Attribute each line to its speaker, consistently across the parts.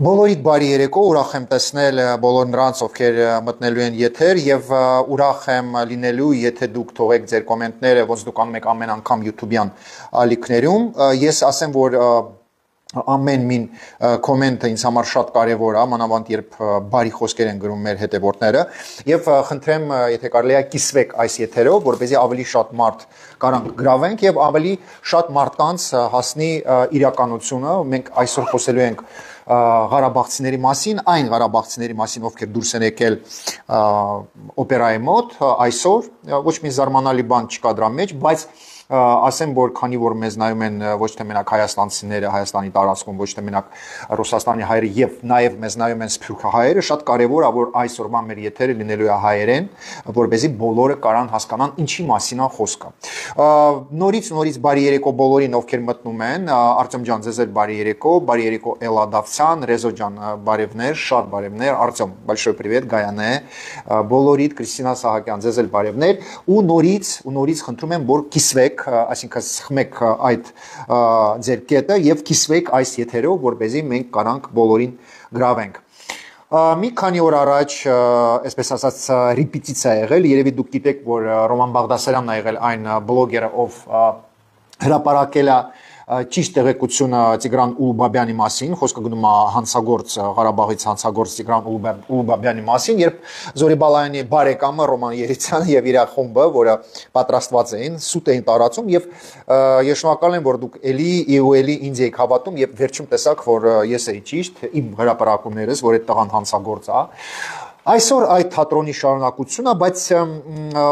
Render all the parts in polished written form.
Speaker 1: Բոլորիդ բարի երեկո, ուրախ եմ տեսնել բոլոր նրանց, ովքեր մտնելու են եթեր եւ ուրախ եմ լինելու, եթե դուք թողեք ձեր կոմենտները, ոնց դուք անում եք ամեն անգամ YouTube-յան ալիքներում։ Ես ասեմ, որ ամեն մին կոմենտը ինձ համար շատ կարևոր է, մանավանդ երբ բարի խոսքեր են գրում մեր հետևորդները, եւ խնդրեմ, եթե կարելի է կիսվեք այս եթերով, որպեսզի ավելի շատ մարդ կարանք գրավենք եւ ավելի շատ մարդկանց հասնի իրականությունը։ Մենք այսօր խոսելու ենք Ղարաբաղցիների մասին, այն Ղարաբաղցիների մասին, ովքեր դուրս են եկել օպերայի մոտ այսօր, ոչ մի զարմանալի բան չկա դրա մեջ, բայց ասեմ, որ քանի որ մեզ նայում են ոչ թե մենակ հայաստանցիները, Հայաստանի տարածքում, ոչ թե մենակ Ռուսաստանի հայերը եւ նաեւ մեզ նայում են սփյուռքահայերը, շատ կարեւոր է, որ այսօրվա մեր եթերը լինելու է հայերեն, որպեսզի բոլորը կարան հասկանան ինչի մասին է խոսքը։ Նորից բարի երեկո բոլորին, ովքեր մտնում են, Արտյոմ ջան, ձեզ էլ բարի երեկո Էլա Դավթյան, Ռեզո ջան, բարևներ, շատ բարևներ, Արտյոմ, большой привет, Գայանե, բոլորիդ, Կրիստինա Սահակյան, ձեզ էլ բարևներ, ու նորից խնդրում եմ, որ կիսվեք, այսինքն սխմեք այդ ձեր կետը եւ կիսվեք այս եթերով, որպեսզի մենք կարանք բոլորին գրավենք։ Մի քանի օր առաջ, այսպես ասած, ռեպետիցիա եղել, երևի դուք գիտեք, որ Ռոման Բաղդասարյանն ա եղել այն բլոգերը, ով հրապարակել է ճիշտ տեղեկությունը Տիգրան Ուլուբաբյանի մասին, խոսքը գնում է հանցագործ Ղարաբաղից հանցագործ Տիգրան Ուլուբաբյանի մասին, երբ Զորի Բալայանի բարեկամը Ռոման Երիցյանը եւ իր խումբը, որը պատրաստված էին, սուտ էին տարածում եւ ես շնորհակալ եմ, որ դուք էլի ինձ եք հավատում եւ վերջում տեսաք, որ ես էի ճիշտ, իմ հրապարակումներս, որ այդ տղան հանցագործ է։ Այսօր այդ թատրոնի շարունակությունն է, բայց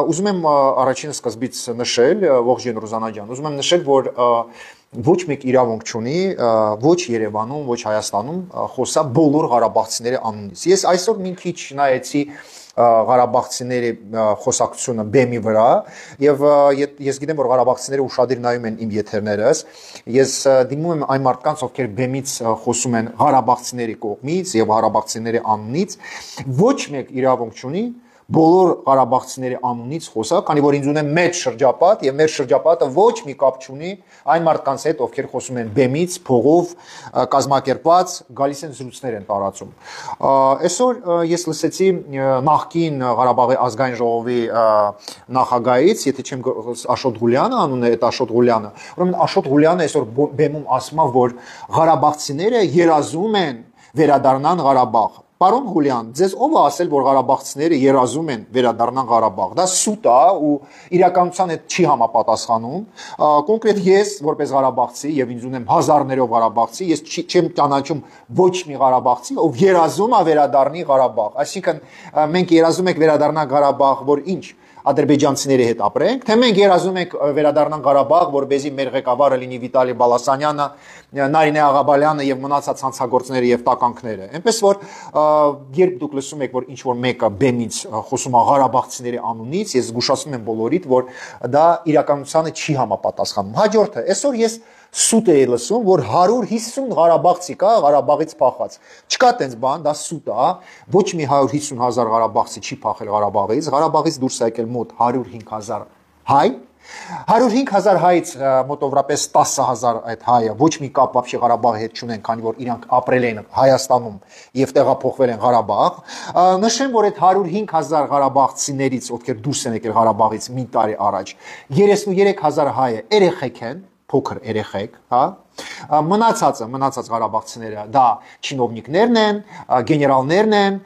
Speaker 1: ուզում եմ առաջին սկզբից նշել, ողջույն Ռուզանա ջան, ուզում եմ նշել, որ ոչ մեկ իրավունք չունի, ոչ Երևանում, ոչ Հայաստանում խոսա բոլոր ղարաբաղցիների անունից։ Ես այսօր մի քիչ նայեցի Ղարաբաղցիների խոսակցությունը բեմի վրա եւ ես գիտեմ, որ ղարաբաղցիները ուշադիր նայում են իմ եթերներս։ Ես դիմում եմ այն մարդկանց, ովքեր բեմից խոսում են ղարաբաղցիների կողմից եւ ղարաբաղցիների անունից, ոչ մեկ իրավունք չունի բոլոր ղարաբաղցիների անունից խոսա, քանի որ ինձ ունեմ մեծ շրջապատ եւ մեր շրջապատը ոչ մի կապ չունի այն մարդկանց հետ, ովքեր խոսում են բեմից, փողով, կազմակերպված, գալիս են զրույցներ են տարածում։ Այսօր ես լսեցի նախկին Ղարաբաղի ազգային ժողովի նախագահից, եթե չեմ Աշոտ Ղուլյանը անունը, այդ Աշոտ Ղուլյանը, ուրեմն Աշոտ Ղուլյանը այսօր բեմում ասում է, որ ղարաբաղցիները երազում են վերադառնան Ղարաբաղ։ Պարոն Ղուլյան, ձեզ ով է ասել, որ ղարաբաղցիները երազում են վերադառնան Ղարաբաղ։ Դա սուտ է ու իրականության հետ չի համապատասխանում։ Կոնկրետ ես, որպես ղարաբաղցի եւ ինձ ունեմ հազարներով ղարաբաղցի, ես չեմ ճանաչում ոչ մի ղարաբաղցի, ով երազում է վերադառնի Ղարաբաղ։ Այսինքն մենք երազում ենք վերադառնալ Ղարաբաղ, որ ինչ ադրբեջանցիների հետ ապրենք, թե մենք երազում ենք վերադառնալ Ղարաբաղ, որպեսզի մեր ղեկավարը լինի Վիտալի Բալասանյանը, Նարինե Աղաբալյանը եւ մնացած հանցագործները եւ տականքները։ Այնպես որ երբ դուք լսում եք, որ ինչ որ մեկը բեմից խոսում է ղարաբաղցիների անունից, ես զգուշացնում եմ բոլորիդ, որ դա իրականությանը չի համապատասխանում։ Հաջորդը, այսօր ես սուտ էի լսում, որ 150 ղարաբաղցի կա Ղարաբաղից փախած։ Չկա տենց բան, դա սուտ է, ոչ մի 150,000 ղարաբաղցի չի փախել Ղարաբաղից, Ղարաբաղից դուրս է եկել մոտ 105,000 հայ, 105,000 հայից մոտավորապես 10,000 այդ հայը ոչ մի կապ вообще Ղարաբաղի հետ չունեն, քանի որ իրանք ապրել են Հայաստանում եւ տեղափոխվել են Ղարաբաղ։ Նշեմ, որ այդ 105,000 ղարաբաղցիներից, ովքեր դուրս են եկել Ղարաբաղից մի տարի առաջ, 33,000 հայը երեխեք են, փոքր երեխեք, հա։ Մնացած ղարաբաղցիները դա չինովնիկներն են, գեներալներն են,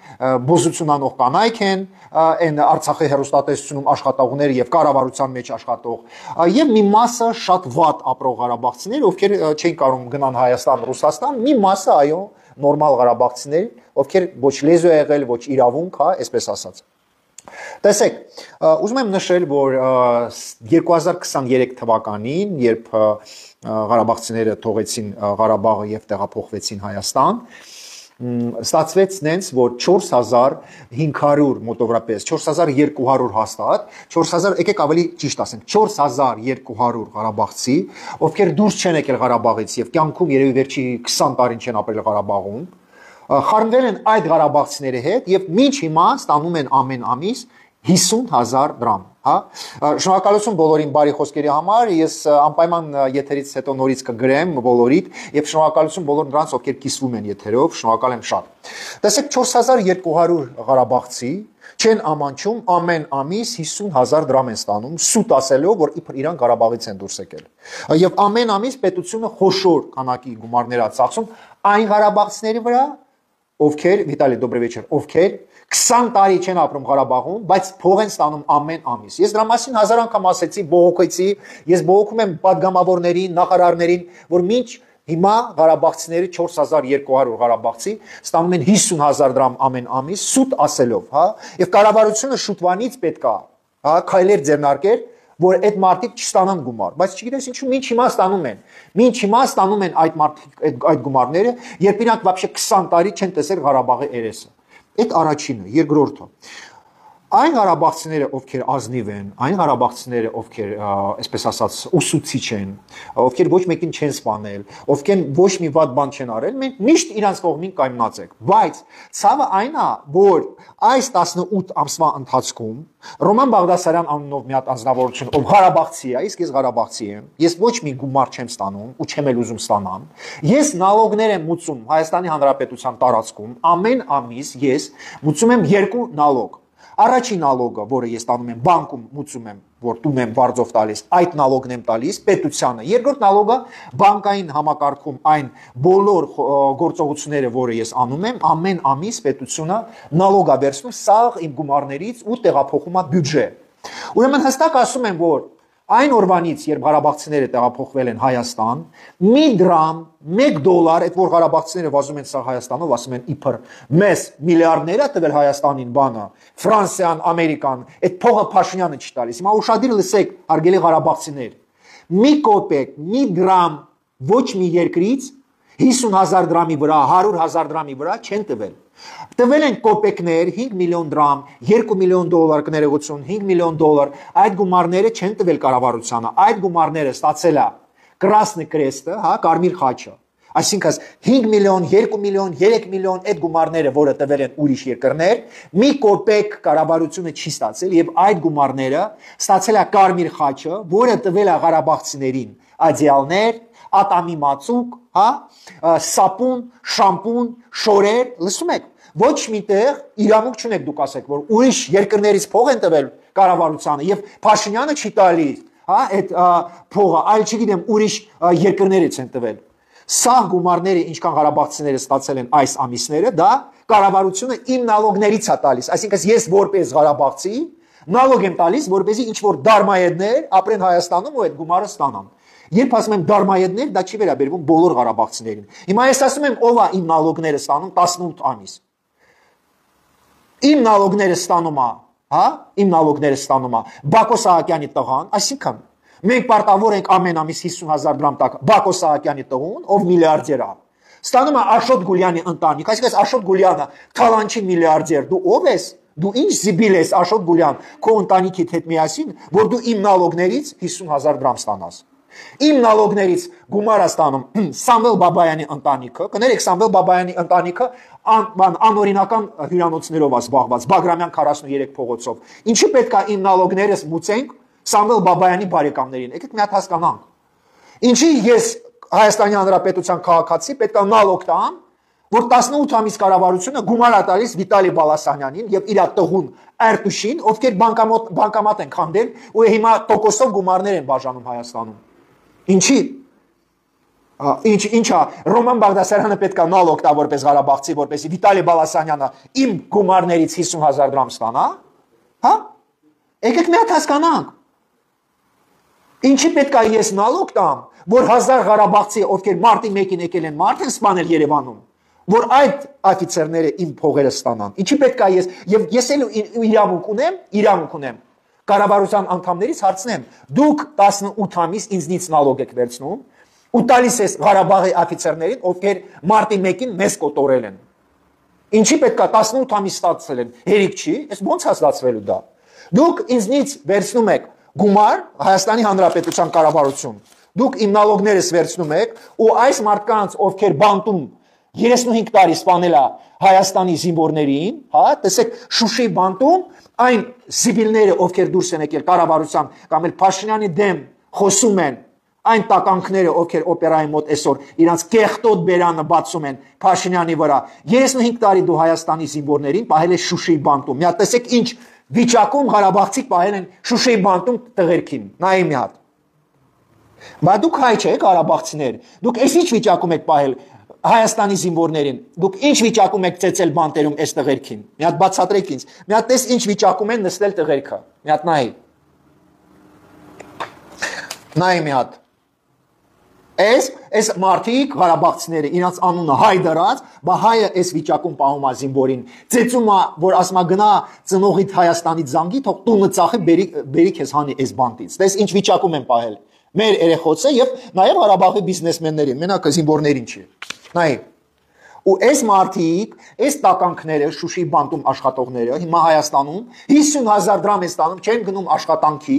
Speaker 1: բոզությունանող կանայք են, այն Արցախի հերոստատեսությունում աշխատողներ եւ կառավարության մեջ աշխատող եւ մի մասը շատ վատ ապրող ղարաբաղցիներ, ովքեր չեն կարող գնան Հայաստան, Ռուսաստան, մի մասը այո, նորմալ ղարաբաղցիներ, ովքեր ոչ լեզու եղել, ոչ իրավունք, հա, այսպես ասած։ Տեսեք, ուզում եմ նշել, որ 2023 թվականին, երբ ղարաբաղցիները թողեցին Ղարաբաղը եւ տեղափոխվեցին Հայաստան, ստացվեց նենց, որ 4500 մոտավորապես 4200 հաստատ, 4000, եկեք ավելի ճիշտ ասենք, 4200 ղարաբաղցի, ովքեր դուրս չեն եկել Ղարաբաղից եւ կյանքում երևի վերջի 20 տարին չեն ապրել Ղարաբաղում, խառնվել են այդ ղարաբաղցիների հետ եւ մինչ հիմա ստանում են ամեն ամիս 50,000 դրամ։ Հա, շնորհակալություն բոլորին բարի խոսքերի համար։ Ես անպայման եթերից հետո նորից կգրեմ բոլորիդ եւ շնորհակալություն բոլոր նրանց, ովքեր կիսվում են եթերով, շնորհակալ եմ շատ։ Տեսեք 4200 ղարաբաղցի չեն ամանչում ամեն ամիս 50000 դրամ են ստանում, սուտ ասելով, որ իբր իրան Ղարաբաղից են դուրս եկել։ Եվ ամեն ամիս պետությունը խոշոր քանակի գումարներ է ծախսում այն ղարաբաղցիների վրա, ովքեր, Վիտալի, добрый вечер, ովքեր 20 տարի չեն ապրում Ղարաբաղում, բայց փող են ստանում ամեն ամիս։ Ես դրա մասին հազար անգամ ասեցի, բողոքեցի, ես բողոքում եմ падգամավորներին, նախարարներին, որ մինչ հիմա Ղարաբաղցիները 4200 ղարաբաղցի ստանում են 50000 դրամ ամեն ամիս, սուտ ասելով, հա, եւ կառավարությունը շուտվանից պետքա, հա, քայլեր ձեռնարկել, որ այդ մարդիկ չստանան գումար, բայց չգիտես ինչու մինչ հիմա ստանում են։ Մինչ հիմա ստանում են այդ մարդիկ այդ գումարները, երբ իրանք вообще 20 տարի չեն տեսել Ղարաբաղի երեսը։ Այդ առաջինը, երկրորդը։ Այն ղարաբաղցիները, ովքեր ազնիվ են, այն ղարաբաղցիները, ովքեր, այսպես ասած, ուսուցիչ են, ովքեր ոչ մեկին չեն սպանել, ովքեր ոչ մի վատ բան չեն արել, մենք միշտ իրանց կողմին կայմնած ենք։ Բայց ցավը այն է, որ այս 18 ամսվա ընթացքում Ռոման Բաղդասարյան անունով մի հատ անձնավորություն, ով ղարաբաղցի է, իսկ ես ղարաբաղցի եմ, ես ոչ մի գումար չեմ ստանում ու չեմ էլ ուզում ստանամ։ Ես նալոգներ եմ մուծում Հայաստանի Հանրապետության տարածքում, ամեն ամիս ես մուծում եմ 2 նալոգ։ Առաջին նալոգը, որը ես տանում եմ բանկում, մուծում եմ, որ տուն եմ բարձով տալիս, այդ նալոգն եմ տալիս պետությանը։ Երկրորդ նալոգը բանկային համակարգում այն բոլոր գործողությունները, որը ես անում եմ, ամեն ամիս պետությունը նալոգ է վերցնում սաղ իմ գումարներից ու տեղափոխում է բյուջե։ Ուրեմն հստակ ասում եմ, որ այն օրվանից, երբ ղարաբաղցիները տեղափոխվել են Հայաստան, մի դրամ, $1, այդ որ ղարաբաղցիները վազում են սա Հայաստանով, ասում են իբր մեզ միլիարդներ է տվել Հայաստանին բանը, Ֆրանսիան, Ամերիկան, այդ փողը Փաշինյանը չի տալիս։ Հիմա ուշադիր լսեք, հարգելի ղարաբաղցիներ, մի կոպեկ, մի դրամ ոչ մի երկրից 50000 դրամի վրա, 100000 դրամի վրա չեն տվել։ Տվել են կոպեկներ, 5 միլիոն դրամ, $2 միլիոն կներողություն, $5 միլիոն, այդ գումարները չեն տվել կառավարությանը, այդ գումարները ստացել է Կրասնի Կրեստը, հա, Կարմիր խաչը։ Այսինքն 5 միլիոն, 2 միլիոն, 3 միլիոն այդ գումարները, որը տվել են ուրիշ երկրներ, մի կոպեկ կառավարությունը չի ստացել եւ այդ գումարները ստացել է Կարմիր խաչը, որը տվել է ղարաբաղցիներին ադիալներ, ատամի մածուկ, հա, սապուն, շամպուն, շորեր, լսում եք, ոչ միտեղ իրավունք չունեք դուք ասեք, որ ուրիշ երկրներից փող են տվել կառավարությանը եւ Փաշինյանը չի տալիս, հա, այդ փողը, այլ չգիտեմ, ուրիշ երկրներից են տվել։ Սա գումարները, ինչքան ղարաբաղցիները ստացել են այս ամիսները, դա կառավարությունը իմ նալոգներից է տալիս, այսինքն ես որպես ղարաբաղցի նալոգ եմ տալիս, որպեսզի ինչ որ դարմայեդներ ապրեն Հայաստանում ու այդ գումարը ստանան։ Երբ ասում եմ դարմայեդներ, դա չի վերաբերվում բոլոր ղարաբաղցիներին։ Հիմա ես ասում եմ, ով է իմ նալոգները ստանում 18 ամիս։ Իմ նալոգները ստանում է, հա, իմ նալոգները ստանում է Բակո Սահակյանի տղան, այսինքն մենք պարտավոր ենք ամեն ամիս 50000 դրամ տակ Բակո Սահակյանի տղուն, ով միլիարդեր է։ Ստանում է Աշոտ Գուլյանի ընտանիք, այսինքն Աշոտ Գուլյանը թալանչի միլիարդեր, դու ով ես։ Դու ինչ զիբիլ ես Աշոտ Գուլյան, քո ընտանիքիդ հետ միասին, որ դու իմ նալոգներից 50000 դրամ ստանաս։ Իմ նալոգներից գումար ստանում Սամվել Բաբայանի ընտանիքը, կներեք Սամվել Բաբայանի ընտանիքը անօրինական հյուրանոցներով է զբաղված, Բագրամյան 43 փողոցով։ Ինչի պետք է իմ նալոգներս մուծենք Սամվել Բաբայանի բարեկամներին։ Եկեք մի հատ հասկանանք։ Ինչի ես Հայաստանի Հանրապետության քաղաքացի պետք է նալոգ տամ, որ 18 ամիս կառավարությունը գումար է տալիս Վիտալի Բալասանյանին եւ իր տղուն Արտուշին, ովքեր բանկամատ են քանդել ու հիմա տոկոսով գումարներ են բաժանում Հայաստանում։ Ինչի։ Ինչա Ռոման Բաղդասարյանը պետք է նալոգ տա որպես ղարաբաղցի, որպեսզի Վիտալի Բալասանյանը իմ գումարներից 50000 դրամ ստանա, հա։ Եկեք մի հատ հասկանանք։ Ինչի պետք է ես նալոգ տամ, որ 1000 ղարաբաղցի, ովքեր մարտի 1-ին եկել են մարդ են սպանել Երևանում, որ այդ աֆիցերները իմ փողերը ստանան։ Ինչի պետք է ես եւ ես էլ իրավունք ունեմ կառավարության անդամներից հարցնեմ, դուք 18 ամիս ինձնից նալոգ եք վերցնում ու տալիս ես Ղարաբաղի աֆիցերներին, ովքեր մարտի 1-ին մեզ կոտորել են։ Ինչի պետք է 18 ամիս ստացել են, հերիք չի, այս ո՞նց է ստացվելու դա։ Դուք ինձնից վերցնում եք գումար Հայաստանի Հանրապետության կառավարություն։ Դուք իմ նալոգներս վերցնում եք ու այս մարդկանց, ովքեր բանտում
Speaker 2: 35 տարի սպանել է Հայաստանի զինվորներին, հա, տեսեք Շուշիի բանտում այն զիբիլները, ովքեր դուրս են եկել կառավարությամբ կամ էլ Փաշինյանի դեմ խոսում են, այն տականքները, ովքեր օպերայի մոտ այսօր իրանց կեղտոտ բերանը բացում են Փաշինյանի վրա, 35 տարի դու Հայաստանի զինվորներին պահել ես Շուշիի բանտում։ Մի հատ տեսեք ինչ վիճակում Ղարաբաղցիք պահել են Շուշիի բանտում տղերքին։ Նայեք մի հատ։ Բայց դուք հայ չեք Ղարաբաղցիներ։ Դուք այս ինչ վիճակում եք պահել Հայաստանի զինվորներին։ Դուք ինչ վիճակում եք ծեծել բանտերում այս տղերքին։ Մի հատ բացատրեք ինձ։ Մի հատ տես ինչ վիճակում են նստել տղերքը։ Մի հատ նայ։ Նայ մի հատ։ Այս մարդիկ Ղարաբաղցիները իրանց անունը հայ դրած, բա հայը այս վիճակում պահում է զինվորին։ Ծեծում է, որ ասում է գնա ծնողիդ Հայաստանից զանգի, թող տունը ծախի, բերի քեզ հանի այս բանտից։ Տես ինչ վիճակում են պահել։ Մեր երեխոցը եւ նաեւ Ղարաբաղի բիզնեսմեններին, մենակ զինվորներին չի։ Նայ։ Ու այս մարդիկ, այս տականքները, Շուշիի բանտում աշխատողները, հիմա Հայաստանում 50,000 դրամ են ստանում, չեն գնում աշխատանքի,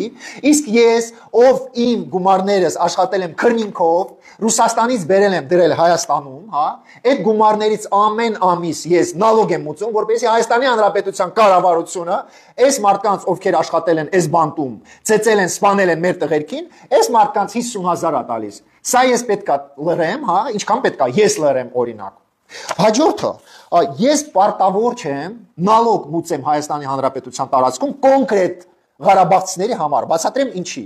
Speaker 2: իսկ ես, ով իմ գումարներս աշխատել եմ քրնինքով, Ռուսաստանից բերել եմ դրել Հայաստանում, հա, այդ գումարներից ամեն ամիս ես նալոգ եմ մուծում, որպեսզի Հայաստանի Հանրապետության կառավարությունը այս մարդկանց, ովքեր աշխատել են այս բանտում, ծեծել են, սպանել են մեր տղերքին, այս մարդկանց 50,000 է տալիս։ Սա ես պետքա լռեմ, հա, ինչքան պետքա ես լռեմ օրինակ։ Հաջորդը, ես պարտավոր չեմ նալոգ մուծեմ Հայաստանի Հանրապետության տարածքում կոնկրետ Ղարաբաղցիների համար, բացատրեմ ինչի։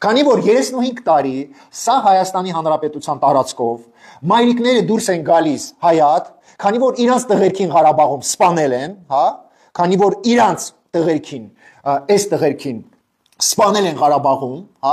Speaker 2: Քանի որ 35 տարի սա Հայաստանի Հանրապետության տարածքով մայրիկները դուրս են գալիս հայատ, քանի որ իրանց տղերքին Ղարաբաղում սպանել են, հա, քանի որ իրանց տղերքին, այս տղերքին սպանել են Ղարաբաղում, հա,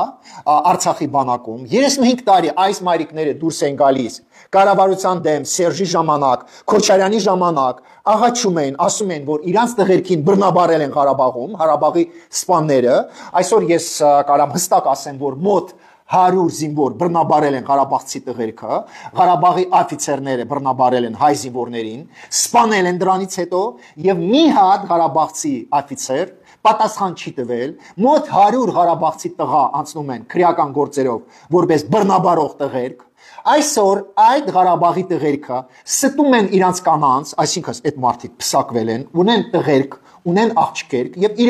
Speaker 2: Արցախի բանակում, 35 տարի այս մայրիկները դուրս են գալիս կառավարության դեմ Սերժի ժամանակ, Քոչարյանի ժամանակ, աղաչում են, ասում են, որ իրանց տղերքին բռնաբարել են Ղարաբաղում, Ղարաբաղի սպաները, այսօր ես կարամ հստակ ասեմ, որ մոտ 100 զինվոր բռնաբարել են Ղարաբաղցի տղերքը, Ղարաբաղի աֆիցերները բռնաբարել են հայ զինվորներին, սպանել են դրանից հետո եւ մի հատ Ղարաբաղցի աֆիցեր պատասխան չի տվել, մոտ 100 Ղարաբաղցի տղա անցնում են քրեական գործերով, որպես բռնաբարող տղերք, այսօր այդ Ղարաբաղի տղերքը ստում են իրանց կանանց, այսինքն այդ մարդիկ փսակվել են, ունեն տղերք, ունեն աղջիկեր եւ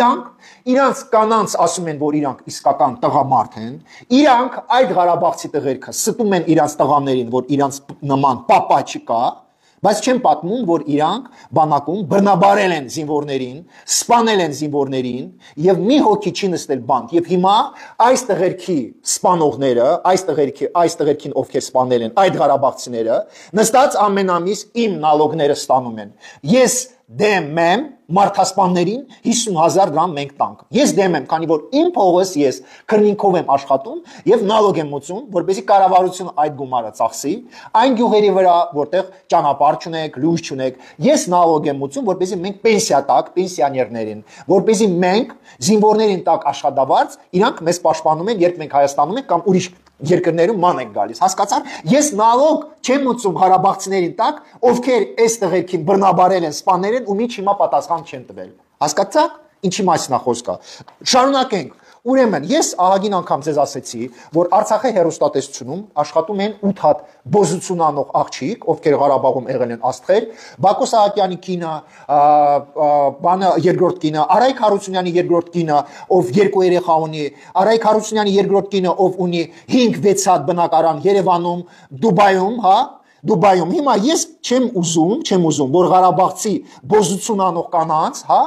Speaker 2: իրանց կանանց ասում են, որ իրանք իսկական տղամարդ են, իրանք այդ Ղարաբաղցի տղերքը ստում են իրանց տղաներին, որ իրանց նման պապա չկա, բայց չեն պատմում, որ իրանք բանակում բռնաբարել են զինվորներին, սպանել են զինվորներին եւ մի հոգի չի նստել բանտ եւ հիմա այս տղերքի սպանողները, այս տղերքին ովքեր սպանել են, այդ Ղարաբաղցիները նստած ամեն ամիս իմ նալոգները ստանում են։ Ես դեմ եմ մարդասպաններին 50,000 դրամ մենք տանք։ Ես դեմ եմ, քանի որ իմ փողս ես քրնինքով եմ աշխատում եւ նալոգ եմ մուծում, որպեսզի կառավարությունը այդ գումարը ծախսի, այն գյուղերի վրա, որտեղ ճանապարհ չունեք, լույս չունեք, ես նալոգ եմ մուծում, որպեսզի մենք պենսիա տակ պենսիաներներին, որպեսզի մենք զինվորներին տակ աշխատավարձ, իրանք մեզ պաշտպանում են, երբ մենք Հայաստանում ենք կամ ուրիշ երկրներում ման են գալիս, հասկացար, ես նալոգ չեմ մուծում Ղարաբաղցիներին տակ, ովքեր այս տղերքին բռնաբարել են, սպանել են ու մի չիմա պատասխան չեն տվել, հասկացաք, ինչի մասին է խոսքը, շարունակենք, ուրեմն ես ահագին անգամ ձեզ ասեցի, որ Արցախի հեռուստատեսությունում աշխատում են 8 հատ բոզություն անող աղջիկ, ովքեր Ղարաբաղում եղել են աստղեր, Բակո Սահակյանի կինը, բանը երկրորդ կինը, Արայք Հարությունյանի երկրորդ կինը, ով 2 երեխա ունի, Արայք Հարությունյանի երկրորդ կինը, ով ունի 5-6 հատ բնակարան Երևանում, Դուբայում, հա, Դուբայում։ Հիմա ես չեմ ուզում, որ Ղարաբաղցի բոզություն անող կանանց, հա,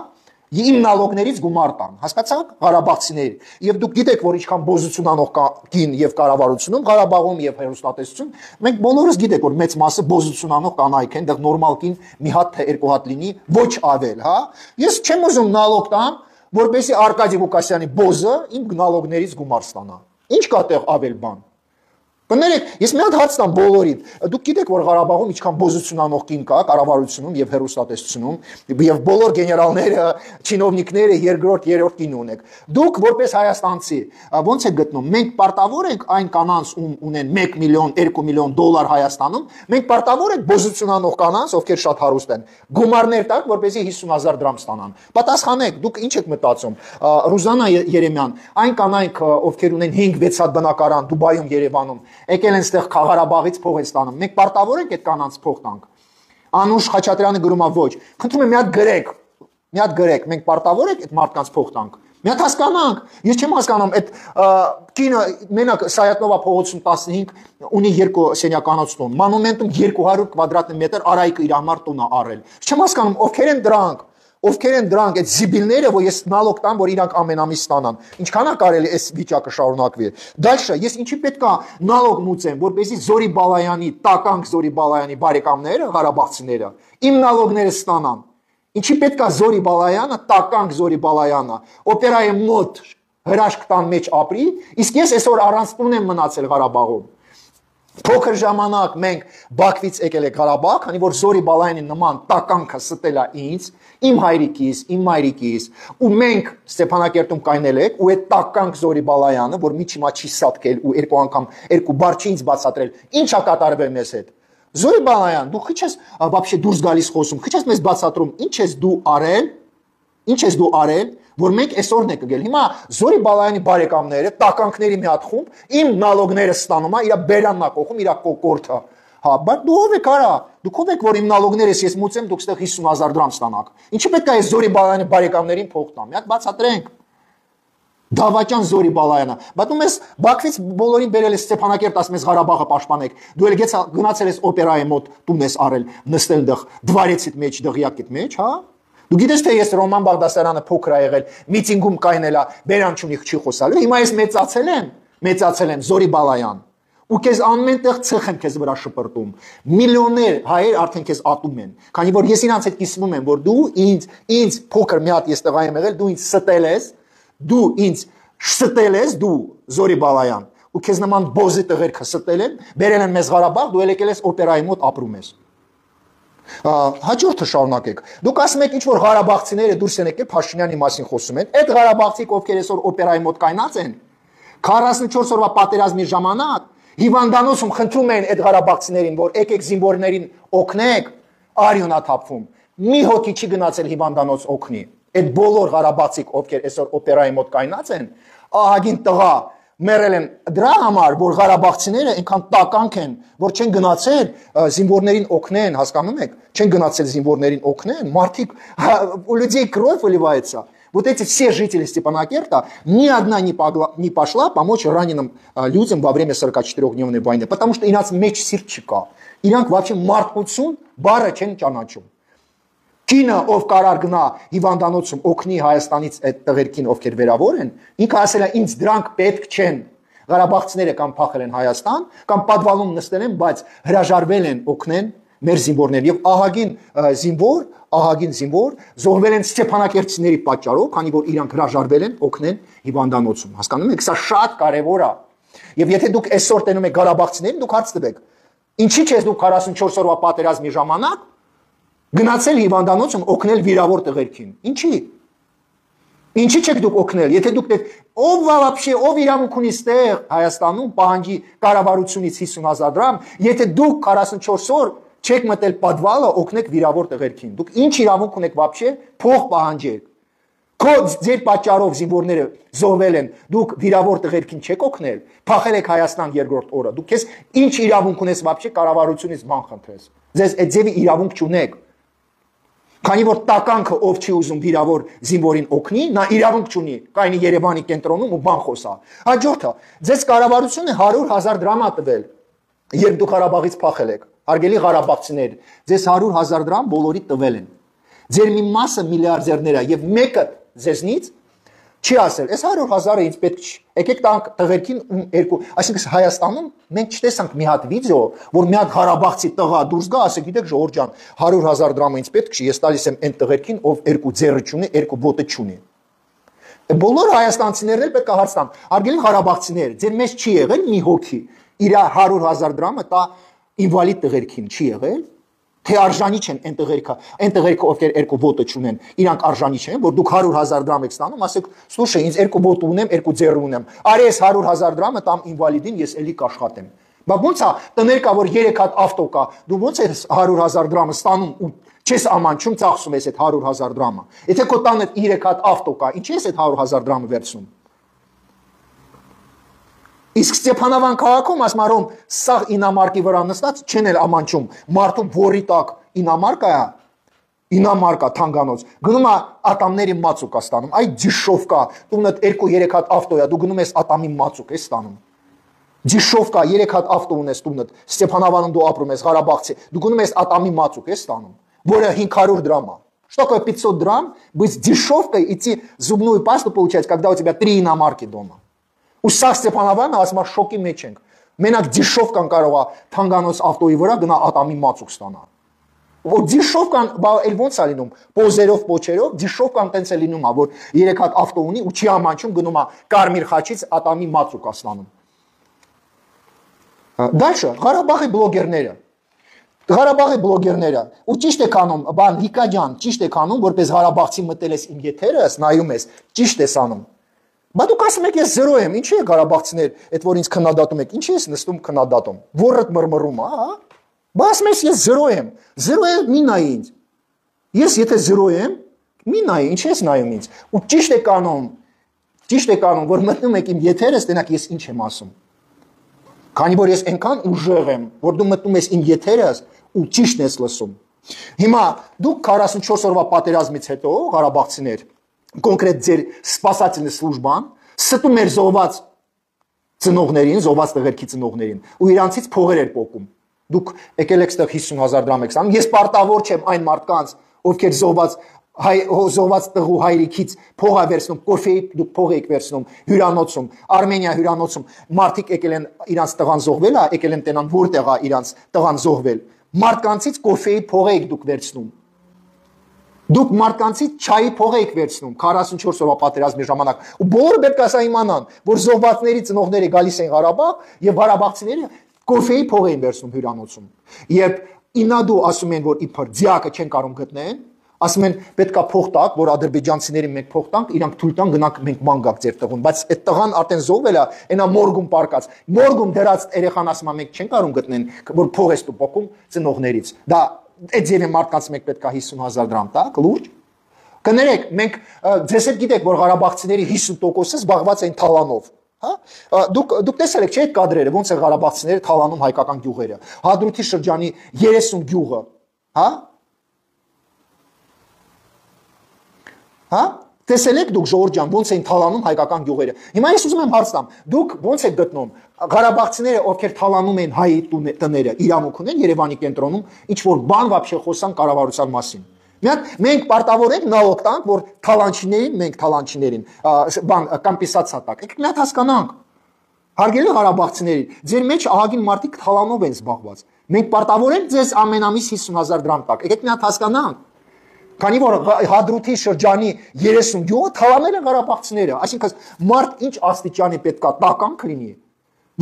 Speaker 2: իմ նալոգներից գումար տան, հասկացաք, Ղարաբաղցիներ, եւ դուք գիտեք, որ ինչքան բոզություն անող կին եւ կառավարությունում, Ղարաբաղում եւ հեռուստատեսություն, մենք բոլորս գիտենք, որ մեծ մասը բոզություն անող կանայք են, դեռ նորմալ կին մի հատ թե 2 հատ լինի, ոչ ավել, հա։ Ես չեմ ուզում նալոգ տամ, որպեսզի Արկադի Ղուկասյանի բոզը իմ նալոգներից գումար ստանա։ Ինչ կա տեղ ավել բան։ Կներեք, ես մի հատ հարց տամ բոլորին։ Դուք գիտեք, որ Ղարաբաղում ինչքան բոզություն անող կին կա կառավարությունում եւ հեռուստատեսությունում եւ բոլոր գեներալները, չինովնիկները երկրորդ, երրորդ կին ունեք։ Դուք որպես հայաստանցի ո՞նց եք գտնում։ Մենք պարտավոր ենք այն կանանց ունեն 1 միլիոն, 2 միլիոն դոլար Հայաստանում, մենք պարտավոր ենք բոզություն անող կանանց, ովքեր շատ հարուստ են, գումարներ տակ, որպեսզի 50,000 դրամ ստանան։ Պատասխանեք, դուք ինչ եք մտածում։ Ռուզանա Երեմյան, այն կանայք, ովքեր ունեն 5-6 հատ բնակարան Դուբայում, Երևանում, եկել են ստեղ Ղարաբաղից փող են ստանում։ Մենք պարտավոր ենք այդ կանանց փող տանք։ Անուշ Խաչատրյանը գրում է ոչ։ Խնդրում եմ մի հատ գրեք, մենք պարտավոր ենք այդ մարդկանց փող տանք։ Մի հատ հասկանանք։ Ես չեմ հասկանում այդ կինը մենակ Սայատնովա փողոցում 15 ունի 2 սենյականոց տուն։ Մանումենտում 200 կվադրատմետր Արայիկը իր համար տուն է առել։ Չեմ հասկանում ովքեր են դրանք։ Ովքեր են դրանք այդ զիբիլները, որ ես նալոգ տամ, որ իրանք ամեն ամիս ստանան։ Ինչքան է կարելի այս վիճակը շարունակվի։ Դальше ես ինչի պետքա նալոգ մուծեմ, որպեսզի Զորի Բալայանի, տականք Զորի Բալայանի բարեկամները, ղարաբաղցիները, իմ նալոգները ստանան։ Ինչի պետքա Զորի Բալայանը, տականք Զորի Բալայանը, օպերայի մոտ հրաշք տան մեջ ապրի, իսկ ես այսօր առանց տուն եմ մնացել Ղարաբաղում։ Փոքր ժամանակ մենք Բաքվից եկել ենք Ղարաբաղ, քանի որ Զորի Բալայանի նման տականքը ստել է ինձ, իմ հայրիկիս, իմ մայրիկիս, ու մենք Ստեփանակերտում կայնել ենք, ու այդ տականք Զորի Բալայանը, որ միջիմա չի սատկել ու երկու անգամ երկու բառ չի ինձ բացատրել, ի՞նչ է կատարվել մեզ հետ։ Զորի Բալայան, դու քիչ ես вообще դուրս գալիս խոսում, քիչ ես մեզ բացատրում, ինչ ես դու արել, որ մենք այսօրն է կգել։ Հիմա Զորի Բալայանի բարեկամները, տականքների մի հատ խումբ, իմ նալոգները ստանում է, իր բերանն է կողում, իր կոկորտը։ Հա, բայց դու ով եք արա։ Դուք ով եք, որ իմ նալոգներս ես մուծեմ, դուք ստեղ 50,000 դրամ ստանաք։ Ինչի պետք է այս Զորի Բալայանի բարեկամներին փող տամ։ Մի հատ բացատրենք։ Դավաճան Զորի Բալայանը։ Բայց դու մեզ Բաքվից բոլորին բերել ես Ստեփանակերտ, ասում ես Ղարաբաղը պաշտպանեք։ Դու էլ գնացել ես օպերայի մոտ տուն ես արել, նստել դեղ դվարեցիդ մեջ, դղյակիդ մեջ, հա։ Դու գիտես թե ես Ռոման Բաղդասարյանը փոքր ա եղել, միտինգում կայնել է, բերան չունի չի խոսալու։ Հիմա ես մեծացել եմ Զորի Բալայան։ Ու քեզ ամենտեղ ցեխ եմ քեզ վրա շպրտում։ Միլիոններ հայեր արդեն քեզ ատում են։ Քանի որ ես իրանց հետ կիսվում եմ, որ դու ինձ փոքր մի հատ ես տղա եմ եղել, դու ինձ ստել ես, դու Զորի Բալայան, ու քեզ նման բոզի տղերքը ստել են, բերել են մեզ Ղարաբաղ, դու եկել ես օպերայի մոտ ապրում ես։ Հաջորդը շարունակեք։ Դուք ասում եք ինչ որ ղարաբաղցիները դուրս են եկել Փաշինյանի մասին խոսում են։ Այդ ղարաբաղցիք ովքեր այսօր օպերայի մոտ կայնած են 44 օրվա պատերազմի ժամանակ հիվանդանոցում խնդրում են այդ ղարաբաղցիներին, որ եկեք զինվորներին օգնեք, արյունա թափվում։ Մի հոգի չի գնացել հիվանդանոց օգնի։ Այդ բոլոր ղարաբաղցիք ովքեր այսօր օպերայի մոտ կայնած են, ահագին տղա մերել են դրա համար, որ ղարաբաղցիները այնքան տականք են, որ չեն գնացել զինվորներին օգնեն, հասկանում եք, չեն гнացել զինվորներին օգնեն, մարդիկ у людей кровь выливается. Вот эти все жители Степанакерта ни одна не пошла помочь раненым людям во время 44-дневной войны, потому что իրանց մեջ սիրտ չկա։ Իրանք вообще մարդկություն բառը չեն ճանաչում։ Կինը ով կարար գնա հիվանդանոցում օգնի Հայաստանից այդ տղերքին ովքեր վերավոր են, ինքը ասել է ինձ դրանք պետք չեն։ Ղարաբաղցիները կամ փախել են Հայաստան, կամ պատվալում նստել են, բայց հրաժարվել են օգնեն մեր զինվորներ եւ ահագին զինվոր զոհվել են Ստեփանակերտցիների պատճառով, քանի որ իրանք հրաժարվել են օգնեն հիվանդանոցում։ Հասկանում եք, սա շատ կարեւոր է։ Եվ եթե դուք այսօր տենում եք ղարաբաղցիներին, դուք հարց տվեք. ինչի՞ չես դուք 44 օրվա պատերազմի ժամանակ գնացել հիվանդանոցում օգնել վիրավոր տղերքին։ Ինչի՞ չեք դուք օգնել, եթե դուք ով вообще ով իրավունք ունի ստեղ Հայաստանում պահանջի կառավարությունից 50,000 դրամ, եթե դուք 44 օր չեք մտել պատվալը օգնեք վիրավոր տղերքին։ Դուք ինչ իրավունք ունեք вообще փող պահանջեք։ Քո ձեր պատճառով զինվորները զոհվել են, դուք վիրավոր տղերքին չեք օգնել, փախել եք Հայաստան երկրորդ օրը։ Դուք քեզ ինչ իրավունք ունես вообще կառավարությունից բան խնդրես։ Ձեզ այդ ձևի իրավունք չունեք։ Քանի որ տականքը ով չի ուզում վիրավոր զինվորին օգնի, նա իրավունք չունի, կայնի Երևանի կենտրոնում ու բան խոսա։ Հաջորդը, ձեզ կառավարությունը 100,000 դրամ ա տվել, երբ դուք Ղարաբաղից փախել եք։ Հարգելի ղարաբաղցիներ, ձեզ 100,000 դրամ բոլորի տվել են։ Ձեր մի մասը միլիարդերներ է եւ մեկը ձեզնից չի ասել, այս 100,000-ը ինձ պետք չի։ Եկեք տանք տղերքին երկու, այսինքն Հայաստանում մենք չտեսանք մի հատ վիդեո, որ մի հատ ղարաբաղցի տղա դուրս գա, ասի, գիտեք Ժողովուրդ ջան, 100,000 դրամը ինձ պետք չի, ես տալիս եմ այն տղերքին, ով երկու ձեռը չունի, երկու ոտը չունի։ Բոլոր հայաստանցիներն էլ պետք է հարց տան։ Հարգելի ղարաբաղցիներ, ձեր մեջ չի եղել մի հոգի իր 100,000 դրամը տա ինվալիդ տղերքին չի եղել, թե արժանի չեն այն տղերքը, ովքեր երկու ոտը չունեն, իրանք արժանի չեն, որ դուք 100,000 դրամ եք ստանում, ասեք, слушай, ինձ երկու ոտ ունեմ, երկու ձեռ ունեմ, արի ես 100,000 դրամը տամ ինվալիդին, ես էլի կաշխատեմ։ Բայց ոնց է, տներ կա, որ 3 հատ ավտո կա, դու ոնց ես 100,000 դրամը ստանում ու չես ամանչում, ծախսում ես այդ 100,000 դրամը։ Եթե քո տանը 3 հատ ավտո կա, ինչի՞ ես այդ 100,000 դրամը վերցնում։ Իսկ Ստեփանավան քաղաքում ասմարում սա ինամարկի վրա նստած չեն էլ ամանչում մարդու որի տակ ինամարկա թանգանոց գնում է ատամների մածուկ է ստանում այ դիշովկա տունդ 2-3 հատ ավտո է դու գնում ես ատամի մածուկ ես ստանում դիշովկա 3 հատ авто ունես տունդ Ստեփանավանում դու ապրում ես Ղարաբաղցի դու գնում ես ատամի մածուկ ես ստանում որը 500 դրամ է что такое 500 драм быть дешевкой идти зубную пасту получать когда у тебя 3 иномарки дома у սա Ստեփանավանը ասма շոկի մեջ ենք մենակ դիշովկան կարող է թանգանոց ավտոյի վրա գնա ատամի մածուկ ստանա որ դիշովկան էլ ոնց է լինում պոզերով պոչերով դիշովկան տենց է լինում որ 3 հատ ավտո ունի ու չի ամանչում գնում է կարմիր խաչից ատամի մածուկ է ստանում Дальше Ղարաբաղի բլոգերները ու ճիշտ եք անում բան Հիկաջան ճիշտ եք անում որպես Ղարաբաղցի մտել ես իմ եթերս նայում ես ճիշտ ես անում Բա դուք ասում եք ես 0 եմ ինչի է Ղարաբաղցիներ այդ որ ինձ քննադատում եք ինչի ես նստում քննադատում որդ մռմռում հա Բա ասում ես ես 0 եմ 0 է մի նայի ինձ ես եթե 0 եմ մի նայի ինչ ես նայում ինձ ու ճիշտ եք անում որ մտնում եք իմ եթերս տենակ ես ինչ եմ ասում Քանի որ ես այնքան ուժեղ եմ, որ դու մտնում ես իմ եթերս ու ճիշտն ես լսում։ Հիմա դուք 44 օրվա պատերազմից հետո Ղարաբաղցիներ, կոնկրետ ձեր սպասательная службան ստում էր զոհված ծնողներին, զոհված տղերքի ծնողներին ու իրանցից փողեր էր փոկում։ Դուք եկել եք ստեղ 50000 դրամ եք ստանում։ Ես պարտավոր չեմ այն մարդկանց, ովքեր զոհված տղու հայրիկից փող է վերցնում, կոֆեի դուք փող եք վերցնում հյուրանոցում, Արմենիա հյուրանոցում, մարդիկ եկել են իրանց տղան զոհվել է, եկել են տենան որտեղ է իրանց տղան զոհվել։ Մարդկանցից կոֆեի փող եք դուք վերցնում։ Դուք մարդկանցից չայի փող եք վերցնում 44 օրվա պատերազմի ժամանակ։ Ու բոլորը պետք է սա իմանան, որ զոհվածների ծնողները գալիս են Ղարաբաղ եւ Ղարաբաղցիները կոֆեի փող են վերցնում հյուրանոցում։ Երբ ինադու ասում են, որ իբր ձիակը չեն կարող գտնեն, ասում են պետքա փող տակ, որ ադրբեջանցիների մենք փող տանք, իրանք թույլ տան գնանք մենք ման գակ ձեր տղուն, բայց այդ տղան արդեն զոհվել է, այնա մորգում պարկած։ Մորգում դրած երեխան ասում է մենք չենք կարող գտնեն, որ փող ես դու փոկում ծնողներից։ Դա այդ ձևի մարդկանց մենք պետքա 50000 դրամ տակ, լուրջ։ Կներեք, մենք ձեզ էլ գիտեք, որ Ղարաբաղցիների 50%-ը զբաղված են թալանով, հա? Դուք տեսել եք չէ՞ այդ կադրերը, ոնց է Ղարաբաղցիները թալանում հայկական գյուղերը։ Հադրութի շրջանի 30 գյուղը, հա? Հա? Տեսել եք դուք ժողովուրդ ջան, ոնց են թալանում հայկական գյուղերը։ Հիմա ես ուզում եմ հարց տամ, դուք ոնց եք գտնում Ղարաբաղցիները, ովքեր թալանում են հայի տները, իրավունք ունեն Երևանի կենտրոնում ինչ որ բան вообще խոսան կառավարության մասին։ Մի հատ մենք պարտավոր ենք նալոգ տանք, որ թալանչիներին, մենք թալանչիներին բան կոմպենսացիա տակ։ Եկեք մի հատ հասկանանք։ Հարգելի Ղարաբաղցիների, ձեր մեջ ահագին մարդիկ թալանով են զբաղված։ Մենք պարտավոր ենք ձեզ ամեն ամիս 50000 դրամ տակ։ Եկեք մի հատ հասկանանք։ Քանի որ Հադրութի շրջանի 30 գյուղը թալանել են Ղարաբաղցիները, այսինքն մարդ ինչ աստիճանի պետքա տականք լինի,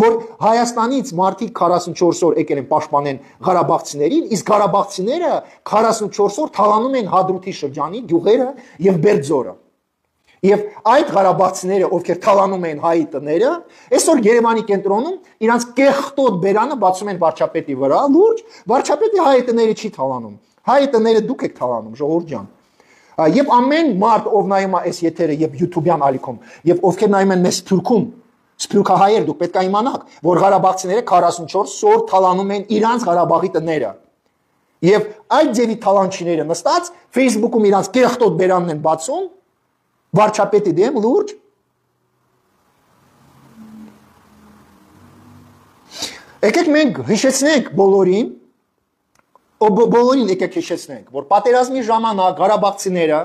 Speaker 2: որ Հայաստանից մարդիկ 44 օր եկել են պաշտպանեն Ղարաբաղցիներին, իսկ Ղարաբաղցիները 44 օր թալանում են Հադրութի շրջանի գյուղերը եւ Բերձորը։ Եվ այդ Ղարաբաղցիները, ովքեր թալանում են հայի տները, այսօր Երևանի կենտրոնում իրանց կեղտոտ բերանը բացում են վարչապետի վրա, լուրջ, վարչապետի հայի տները չի թալանում։ Հայ տները դուք եք թալանում ժողովուրդ ջան։ Եվ ամեն մարդ ով նայում է այս եթերը եւ YouTube-յան ալիքում եւ ովքեր նայում են մեզ Սփյուռքում, Սփյուռքահայեր դուք պետք է իմանաք, որ Ղարաբաղցիները 44 օր թալանում են իրանց Ղարաբաղի տները։ Եվ այդ ձևի թալանչիները նստած Facebook-ում իրանց կեղտոտ բերանն են բացում վարչապետի դեմ լուրջ։ Եկեք մենք հիշեցնենք բոլորին Բոլորին եկեք հիշեցնենք, որ պատերազմի ժամանակ Ղարաբաղցիները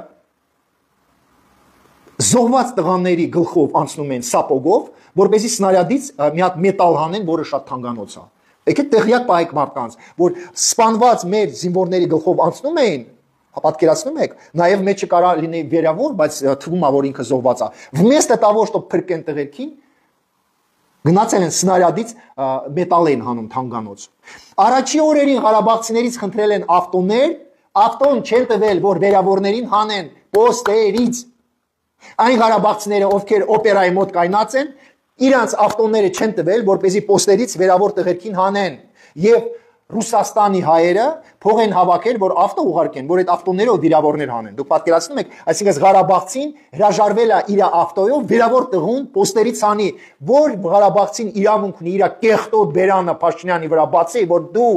Speaker 2: զոհված տղաների գլխով անցնում են սապոգով, որպեսզի սնարյադից մի հատ մետալ հանեն, որը շատ թանկանոց է։ Եկեք տեղյակ պահեք մարդկանց, որ սպանված մեր զինվորների գլխով անցնում էին, պատկերացնում եք, նաև մեջը կարա լինի վերավոր, բայց թվում է, որ ինքը զոհված է։ Вместо того, чтобы փրկեն տղերքին, գնացել են սնարյադից մետալ են հանում թանկանոց։ Առաջի օրերին Ղարաբաղցիներից խնդրել են ավտոներ, ավտոն չեն տվել, որ վերավորներին հանեն պոստերից։ Այն Ղարաբաղցիները, ովքեր օպերայի մոտ կայնած են, իրանց ավտոները չեն տվել, որպեսզի պոստերից վերավոր տղերքին հանեն։ Եվ Ռուսաստանի հայերը փող են հավաքել, որ ավտո ուղարկեն, որ այդ ավտոներով վիրավորներ հանեն։ Դուք պատկերացնում եք, այսինքն Ղարաբաղցին հրաժարվել է իր ավտոյով վիրավոր տղուն պոստերից անի, որ Ղարաբաղցին իրավունք ունի իր կեղտոտ բերանը Փաշինյանի վրա բացի, որ դու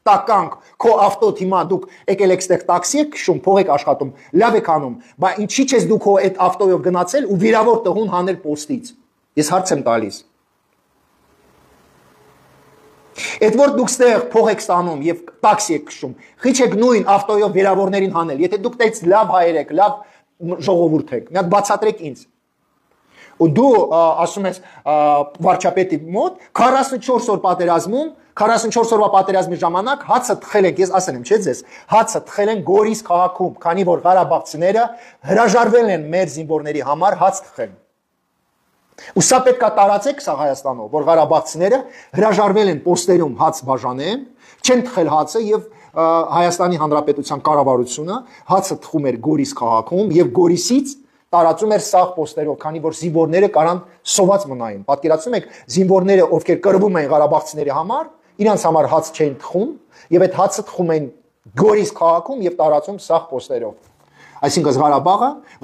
Speaker 2: տականք քո ավտոդ հիմա դուք եկել եք ստեղ տաքսի եք քշում, փող եք աշխատում, լավ եք անում, բայց ինչի՞ չես դու քո այդ ավտոյով գնացել ու վիրավոր տղուն հանել պոստից։ Ես հարց եմ տալիս։ Այդ որ դուք ստեղ փող եք ստանում եւ տաքսի եք քշում, խիչ եք նույն ավտոյով վիրավորներին հանել։ Եթե դուք դից լավ հայեր եք, լավ ժողովուրդ եք, մի հատ բացատրեք ինձ։ Ու դու ասում ես վարչապետի մոտ 44 օր պատերազմում 44 օրվա պատերազմի ժամանակ հացը թխել եք, ես ասել եմ, չէ՞ ձեզ, հացը թխել են Գորիս քաղաքում, քանի որ Ղարաբաղցիները հրաժարվել են մեր զինվորների համար հաց թխել։ Ու սա պետք է տարածեք սա Հայաստանով, որ Ղարաբաղցիները հրաժարվել են պոստերում հաց բաժանեն, չեն թխել հացը եւ Հայաստանի Հանրապետության կառավարությունը հացը թխում էր Գորիս քաղաքում եւ Գորիսից տարածում էր սաղ պոստերով, քանի որ զինվորները կարան սոված մնային։ Պատկերացնում եք, զինվորները, ովքեր կռվում են Ղարաբաղցիների համար, իրանց համար հաց չեն թխում եւ այդ հացը թխում են Գորիս քաղաքում եւ տարածում սաղ պոստերով։ Այսինքն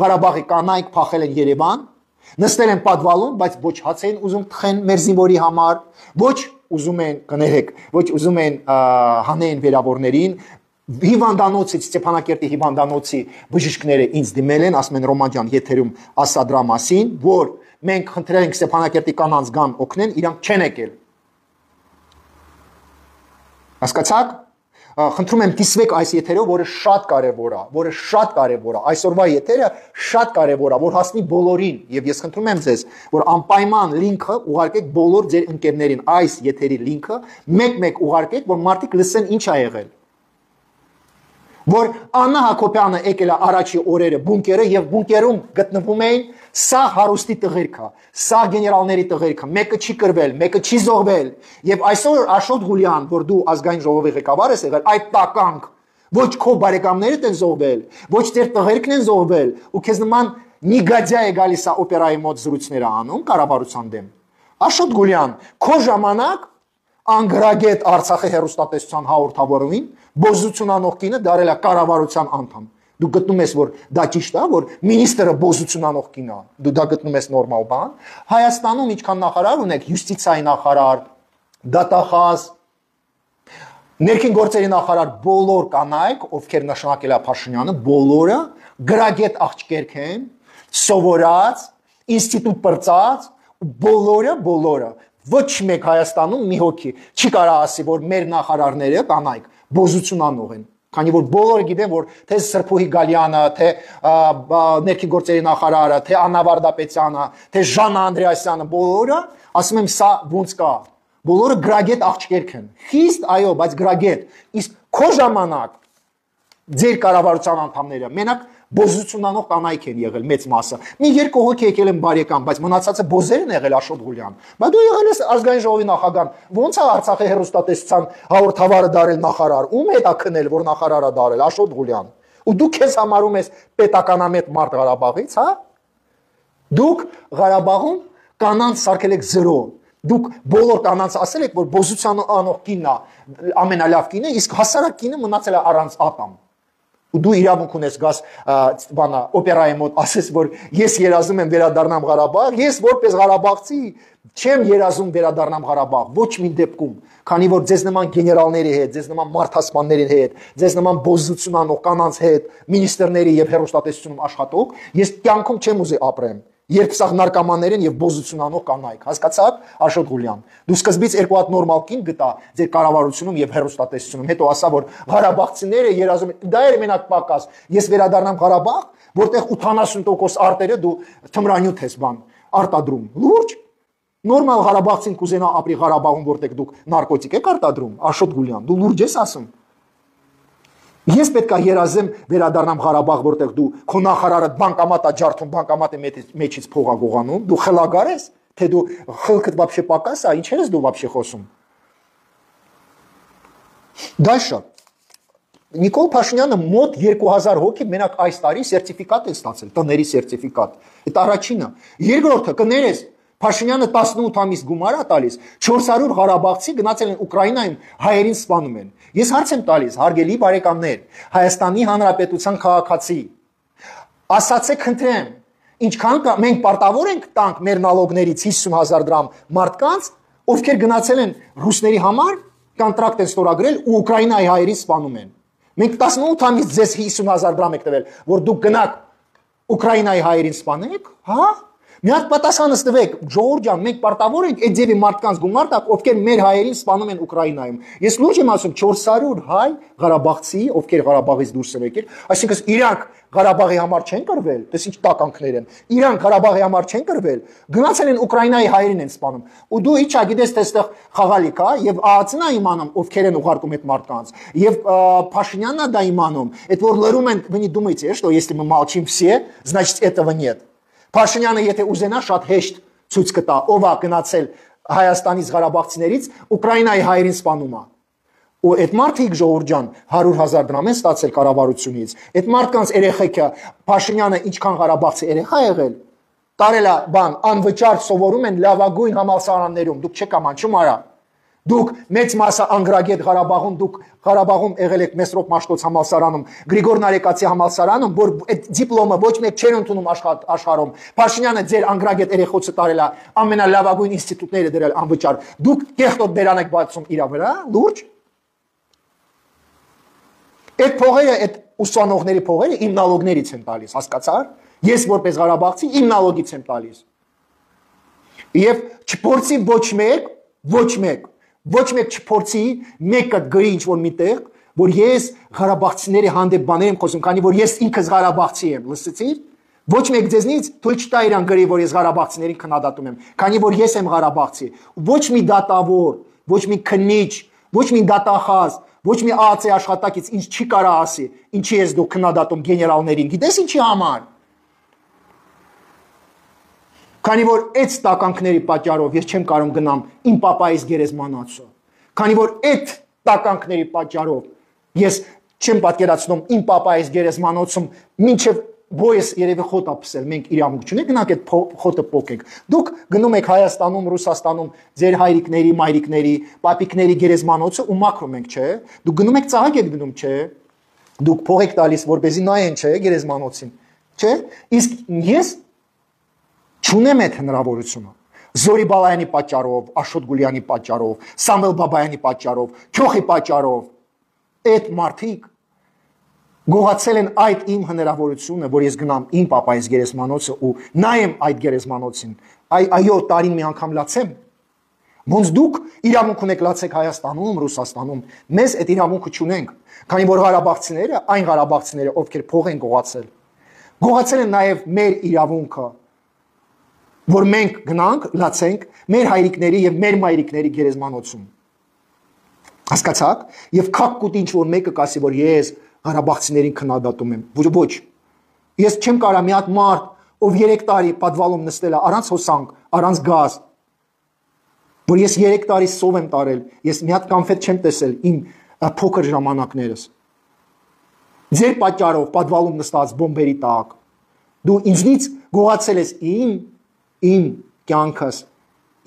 Speaker 2: Ղարաբաղի կանայք փախել են Երևան, նստել են պատվալում, բայց ոչ հաց են ուզում թխեն մեր զինվորի համար, ոչ ուզում են կներեք, ոչ ուզում են հանեն վերավորներին։ Հիվանդանոցից Ստեփանակերտի հիվանդանոցի բժիշկները ինձ դիմել են, ասում են Ռոման ջան, եթերում ասա դրա մասին, որ մենք խնդրել ենք Ստեփանակերտի կանանց գան օգնեն, իրանք չեն եկել։ Հասկացաք։ Խնդրում եմ դիսվեք այս եթերով, որը շատ կարևոր է, այսօրվա եթերը շատ կարևոր է, որ հասնի բոլորին, եւ ես խնդրում եմ ձեզ, որ անպայման լինքը ուղարկեք բոլոր ձեր ընկերներին, այս եթերի լինքը մեկ-մեկ ուղարկեք, որ մարդիկ լսեն ինչ ա եղել։ Որ Աննա Հակոբյանը եկել է առաջի օրերը բունկերը եւ բունկերում գտնվում էին սա հարուստի տղերքը, սա գեներալների տղերքը, մեկը չի կրվել, մեկը չի զոհվել եւ այսօր Աշոտ Ղուլյան, որ դու ազգային ժողովի ղեկավար ես եղել, այդ տականք ոչ քո բարեկամներդ են զոհվել, ոչ ձեր տղերքն են զոհվել ու քեզ նման նիգադյա է գալիս է օպերայի մոտ զրույցներ անում կառավարության դեմ։ Աշոտ Ղուլյան, քո ժամանակ անգրագետ Արցախի հերոստատեսության հաղորդավորին բոզություն անող կինը դարել է կառավարության անդամ։ Դու գտնում ես, որ դա ճիշտ է, որ մինիստրը բոզություն անող կին է։ Դու դա գտնում ես նորմալ բան։ Հայաստանում ինչքան նախարար ունեք, յուստիցիայի նախարար, դատախազ, ներքին գործերի նախարար, բոլոր կանայք, ովքեր նշանակել է Փաշինյանը, բոլորը գրագետ աղջկերք են, սովորած, ինստիտուտ պրծած, բոլորը ոչ մեկ Հայաստանում մի հոգի չի կարող ասի, որ մեր նախարարները կանայք բոզություն անող են, քանի որ բոլորը գիտեն, որ թե Սրփուհի Գալյանը, թե ներքին գործերի նախարարը, թե Աննա Վարդապետյանը, թե Ժաննա Անդրեասյանը, բոլորը ասում եմ սա ոնց կա, բոլորը գրագետ աղջկերք են, խիստ այո, բայց գրագետ, իսկ քո ժամանակ ձեր կառավարության անդամները մենակ բոզություն անող կանայք են եղել մեծ մասը։ Մի երկու հոգի եկել են բարեկամ, բայց մնացածը բոզեր են եղել Աշոտ Ղուլյան։ Բայց դու եղել ես ազգային ժողովի նախագահ, ո՞նց է Արցախի հերոստատեսության հաղորդավարը դարել նախարար, ում հետ է քնել, որ նախարարը դարել Աշոտ Ղուլյան։ Ու դու քեզ համարում ես պետականամետ մարդ Ղարաբաղից, հա։ Դուք Ղարաբաղում կանանց սարքել եք 0։ Դուք բոլոր կանանց ասել եք, որ բոզության անող կինն է ամենալավ կինը, իսկ հասարակ կինը մնացել է առանց ատամ։ Ու դու իրավունք ունես գաս բանա օպերայի մոտ ասես, որ ես երազում եմ վերադառնամ Ղարաբաղ, ես որպես Ղարաբաղցի չեմ երազում վերադառնամ Ղարաբաղ, ոչ մի դեպքում, քանի որ ձեզ նման գեներալների հետ, ձեզ նման մարդասպանների հետ, ձեզ նման բոզություն անող կանանց հետ, մինիստրների եւ հերոստատեսությունում աշխատող, ես կյանքում չեմ ուզի ապրեմ։ Երբ սա նարկոմաններ են եւ բոզություն անող կանայք, հասկացաք, Աշոտ Ղուլյան։ Դու սկզբից երկու հատ նորմալ կին գտա ձեր կառավարությունում եւ հերոստատեսությունում, հետո ասա, որ Ղարաբաղցիները երազում են, դա էր մենակ պակաս։ Ես վերադառնամ Ղարաբաղ, որտեղ 80% արտերը դու թմրանյութ ես բան արտադրում։ Լուրջ նորմալ Ղարաբաղցին կուզենա ապրի Ղարաբաղում, որտեղ դուք նարկոտիկ եք արտադրում, Աշոտ Ղուլյան, դու լուրջ ես ասում։ Ես պետք է երազեմ վերադառնամ Ղարաբաղ, որտեղ դու քո նախարարը բանկամատ է ջարդում, բանկամատի մեջից փող է գողանում, դու խելագար ես, թե դու խելքդ вообще պակաս է, ինչ ես դու вообще խոսում։ Դաշա Նիկոլ Փաշինյանը մոտ 2000 հոգի մենակ այս տարի սերտիֆիկատ է ստացել, տների սերտիֆիկատ։ Այդ առաջինը։ Երկրորդը կներես Փաշինյանը 18 ամիս գումար է տալիս, 400 ղարաբաղցի գնացել են Ուկրաինայում հայերին սպանում են։ Ես հարց եմ տալիս, հարգելի բարեկամներ, Հայաստանի Հանրապետության քաղաքացի, ասացեք խնդրեմ, ինչքան մենք պարտավոր ենք տանք մեր նալոգներից 50,000 դրամ մարդկանց, ովքեր գնացել են ռուսների համար, կոնտրակտ են ստորագրել ու Ուկրաինայի հայերին սպանում են։ Մենք 18 ամիս ձեզ 50,000 դրամ եք տվել, որ դուք գնաք Ուկրաինայի հայերին սպանեք, հա? Մի հատ պատասխանս տվեք, ժողովուրդ ջան, մենք պարտավոր ենք այդ ձևի մարդկանց գումար տալ, ովքեր մեր հայերին սպանում են Ուկրաինայում։ Ես լուրջ եմ ասում 400 հայ Ղարաբաղցի, ովքեր Ղարաբաղից դուրս են եկել, այսինքն իրանք Ղարաբաղի համար չեն կռվել, դες ինչ տականքներ են։ Իրանք Ղարաբաղի համար չեն կռվել, գնացել են Ուկրաինայի հայերին են սպանում։ Ու դու իչա գիտես թե այստեղ խաղալիք է եւ ԱԱՑ-ն է իմանում, ովքեր են ուղարկում այդ մարդկանց, եւ Փաշինյանն է դա իմանում, այդ որ լրում են, вы не думаете, что если мы молчим все, значит этого нет։ Փաշինյանը եթե ուզենա շատ հեշտ ցույց կտա, ով է գնացել Հայաստանից Ղարաբաղցիներից Ուկրաինայի հայերին սպանում է։ Ու այդ մարդիկ ժողովուրդ ջան 100,000 դրամ են ստացել կառավարությունից։ Այդ մարդկանց երեխեքը Փաշինյանը ինչքան Ղարաբաղցի երեխա եղել, տարել է բան անվճար սովորում են լավագույն համալսարաններում, դուք չեք ամանչում արա։ Դուք մեծ մասը անգրագետ Ղարաբաղում, դուք Ղարաբաղում եղել եք Մեսրոպ Մաշտոց համալսարանում, Գրիգոր Նարեկացի համալսարանում, որ այդ դիպլոմը ոչ մեկ չեր ընդունում աշխարհում։ Փաշինյանը ձեր անգրագետ երեխոցը տարել է, ամենալավագույն ինստիտուտները դրել անվճար։ Դուք կեղտոտ բերան եք բացում իր վրա, լուրջ։ Այդ փողերը, այդ ուսանողների փողերը իմ նալոգներից են տալիս, հասկացար։ Ես որպես Ղարաբաղցի իմ նալոգից եմ տալիս։ Եվ չփորձի ոչ մեկ չփորձի մեկը գրի ինչ-որ միտեղ, որ ես Ղարաբաղցիների հանդեպ բաներ եմ խոսում, քանի որ ես ինքս Ղարաբաղցի եմ, լսեցի՞ր։ Ոչ մեկ ձեզնից թույլ չտա իրան գրի, որ ես Ղարաբաղցիներին քննադատում եմ, քանի որ ես եմ Ղարաբաղցի։ Ոչ մի դատավոր, ոչ մի քննիչ, ոչ մի դատախազ, ոչ մի ԱԱՑ աշխատակից ինձ չի կարա ասի, ինչի ես դու քննադատում գեներալներին, գիտես ինչի համար։ Քանի որ այդ տականքների պատճառով ես չեմ կարող գնամ իմ պապայիս գերեզմանոցը, քանի որ այդ տականքների պատճառով ես չեմ պատկերացնում իմ պապայիս գերեզմանոցում մինչև բոյս երևի խոտ ապսել, մենք իրավունք չունենք, գնանք այդ խոտը փոկենք։ Դուք գնում եք Հայաստանում, Ռուսաստանում ձեր հայրիկների, մայրիկների, պապիկների գերեզմանոցը ու մաքրում եք, չէ՞։ Դուք գնում եք ծաղիկ եք դնում, չէ՞։ Դուք փող եք տալիս, որպեսզի նայեն, չէ՞, գերեզմանոցին, չէ՞։ Իսկ ես չունեմ այդ հնարավորությունը։ Զորի Բալայանի պատճառով, Աշոտ Գուլյանի պատճառով, Սամվել Բաբայանի պատճառով, Չոխի պատճառով այդ մարդիկ գողացել են այդ իմ հնարավորությունը, որ ես գնամ իմ պապայիս գերեզմանոցը ու նայեմ այդ գերեզմանոցին։ Այո, տարին մի անգամ լացեմ։ Ոնց դուք իրավունք ունեք լացեք Հայաստանում, Ռուսաստանում, մեզ այդ իրավունքը չունենք, քանի որ Ղարաբաղցիները, այն Ղարաբաղցիները, ովքեր փող են գողացել են նաև մեր իրավունքը, որ մենք գնանք, լացենք մեր հայրիկների եւ մեր մայրիկների գերեզմանոցում։ Հասկացաք։ Եվ քակկուտ ինչ որ մեկը կասի, որ ես Ղարաբաղցիներին քննադատում եմ։ Ոչ։ Ես չեմ կարա մի հատ մարդ, ով 3 տարի պատվալում նստել է առանց հոսանք, առանց գազ, որ ես 3 տարի սով եմ տարել, ես մի հատ կոնֆետ չեմ տեսել իմ փոքր ժամանակներս։ Ձեր պատճառով պատվալում նստած բոմբերի տակ, դու ինձնից գողացել ես իմ կյանքս,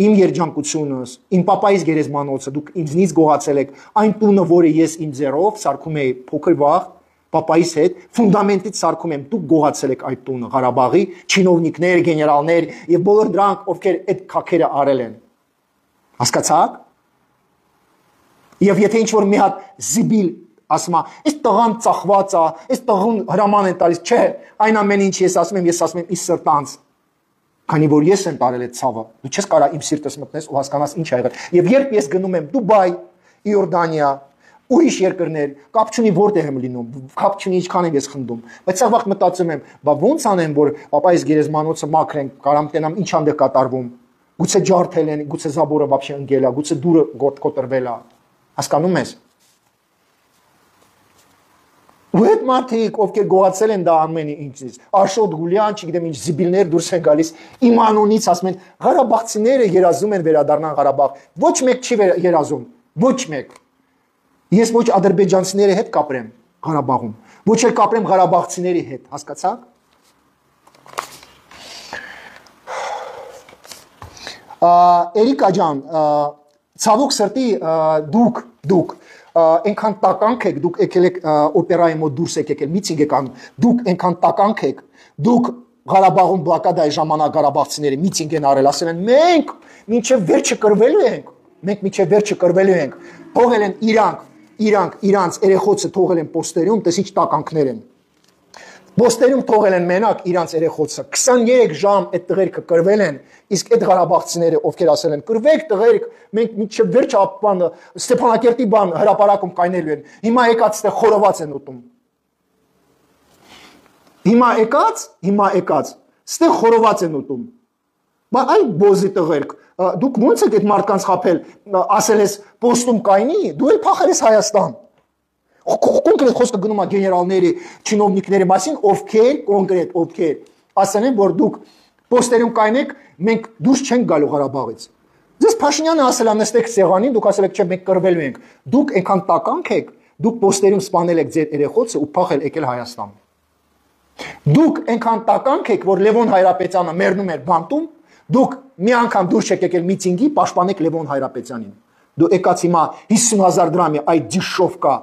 Speaker 2: իմ երջանկությունս, իմ պապայիս գերեզմանոցը, դուք ինձնից գողացել եք այն տունը, որը ես իմ ձեռով սարքում էի փոքր վաղ պապայիս հետ, ֆունդամենտից սարքում եմ, դուք գողացել եք այդ տունը, Ղարաբաղի չինովնիկներ, գեներալներ եւ բոլոր դրանք, ովքեր այդ քաքերը արել են։ Հասկացաք։ Եվ եթե ինչ-որ մի հատ զիբիլ ասում է, այս տղան ծախված է, այս տղուն հրաման են տալիս, չէ, այն ամենը ինչ ես ասում եմ իս սրտանց։ Քանի որ ես եմ տարել այդ ցավը, դու չես կարա իմ սիրտս մտնես ու հասկանաս ինչ ա եղել։ Եվ երբ ես գնում եմ Դուբայ, Իորդանիա, ուրիշ երկրներ, կապ չունի որտեղ եմ լինում, կապ չունի ինչքան եմ ես խնդում, բայց սա վաղ մտածում եմ, բա ոնց անեմ, որ պապայիս գերեզմանոցը մաքրենք, կարամ տենամ ինչ անդեղ կատարվում։ Գուցե ջարդել են, գուցե զաբորը вообще ընկել է, գուցե դուրը կոտրվել է։ Հասկանում ես։ Ու այդ մարդիկ, ովքեր գողացել են դա ամենի ինչից, Աշոտ Գուլյան, չգիտեմ ինչ զիբիլներ դուրս են գալիս, իմ անունից ասում են, Ղարաբաղցիները երազում են վերադառնան Ղարաբաղ։ Ոչ մեկ չի երազում, ոչ մեկ։ Ես ոչ ադրբեջանցիների հետ կապրեմ Ղարաբաղում, ոչ էլ կապրեմ ղարաբաղցիների հետ, հասկացաք։ Էրիկա ջան, ցավոք սրտի դուք այնքան տականք եք, դուք եկել եք օպերայի մոտ դուրս եկել, միցինգ եք անում, դուք այնքան տականք եք, դուք Ղարաբաղում բլոկադայի ժամանակ ղարաբաղցիները միցինգ են արել, ասել են մենք մինչև վերջը կռվելու ենք, թողել են իրանց երեխոցը թողել են պոստերում, տես ինչ տականքներ են։ Պոստերում թողել են մենակ իրանց երեխոցը 23 ժամ այդ տղերքը կռվել են, իսկ այդ ղարաբաղցիները ովքեր ասել են կռվեք տղերք, մենք մինչև վերջը Ստեփանակերտի հրապարակում կայնելու են։ Հիմա եկած ստեղ խորոված են ուտում։ Հիմա եկած ստեղ խորոված են ուտում։ Բա այ բոզի տղերք, դուք ո՞նց եք այդ մարդկանց խաբել, ասել ես պոստում կայնի, դու էլ փախել ես Հայաստան։ Կոնկրետ խոսքը գնում է գեներալների, չինովնիկների մասին, ովքեր ասել են, որ դուք պոստերում կայնեք, մենք դուրս չենք գալու Ղարաբաղից։ Ձեզ Փաշինյանը ասել է նստեք սեղանին, դուք ասել եք չէ, մենք կռվելու ենք։ Դուք այնքան տականք եք, դուք պոստերում սպանել եք ձեր երեխոցը ու փախել եկել Հայաստան։ Դուք այնքան տականք եք, որ Լևոն Հայրապետյանը մեռնում էր բանտում, դուք մի անգամ դուրս չեք եկել միցինգի, պաշտպանեք Լևոն Հայրապետյանին։ Դու եկած հիմա 50,000 դրամի այդ դիշովկա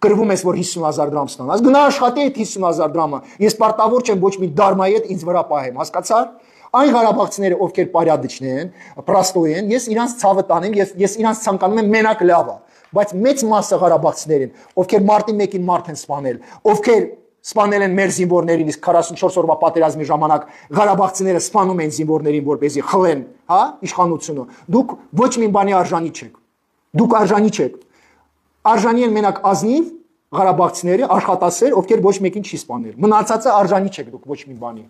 Speaker 2: կրվում ես, որ 50,000 դրամ ստանաս, գնա աշխատի այդ 50,000 դրամը, ես պարտավոր չեմ ոչ մի դարմայի հետ ինձ վրա պահեմ, հասկացար։ Այն ղարաբաղցիները, ովքեր պարյադիչն են, պրաստոյ են, ես իրանց ցավը տանեմ, ես իրանց ցանկանում եմ մենակ լավը, բայց մեծ մասը ղարաբաղցիներ են, ովքեր մարտի 1-ին մարդ են սպանել, ովքեր սպանել են մեր զինվորներին, իսկ 44 օրվա պատերազմի ժամանակ ղարաբաղցիները սպանում են զինվորներին, որպեսզի խլեն, հա, իշխանությունը։ Դուք ոչ մի բանի արժանի չեք։ Դուք արժանի չեք։ Արժանի են մենակ ազնիվ ղարաբաղցիները, աշխատասեր, ովքեր ոչ մեկին չի սպանել։ Մնացածը արժանի չեք դուք ոչ մի բանի։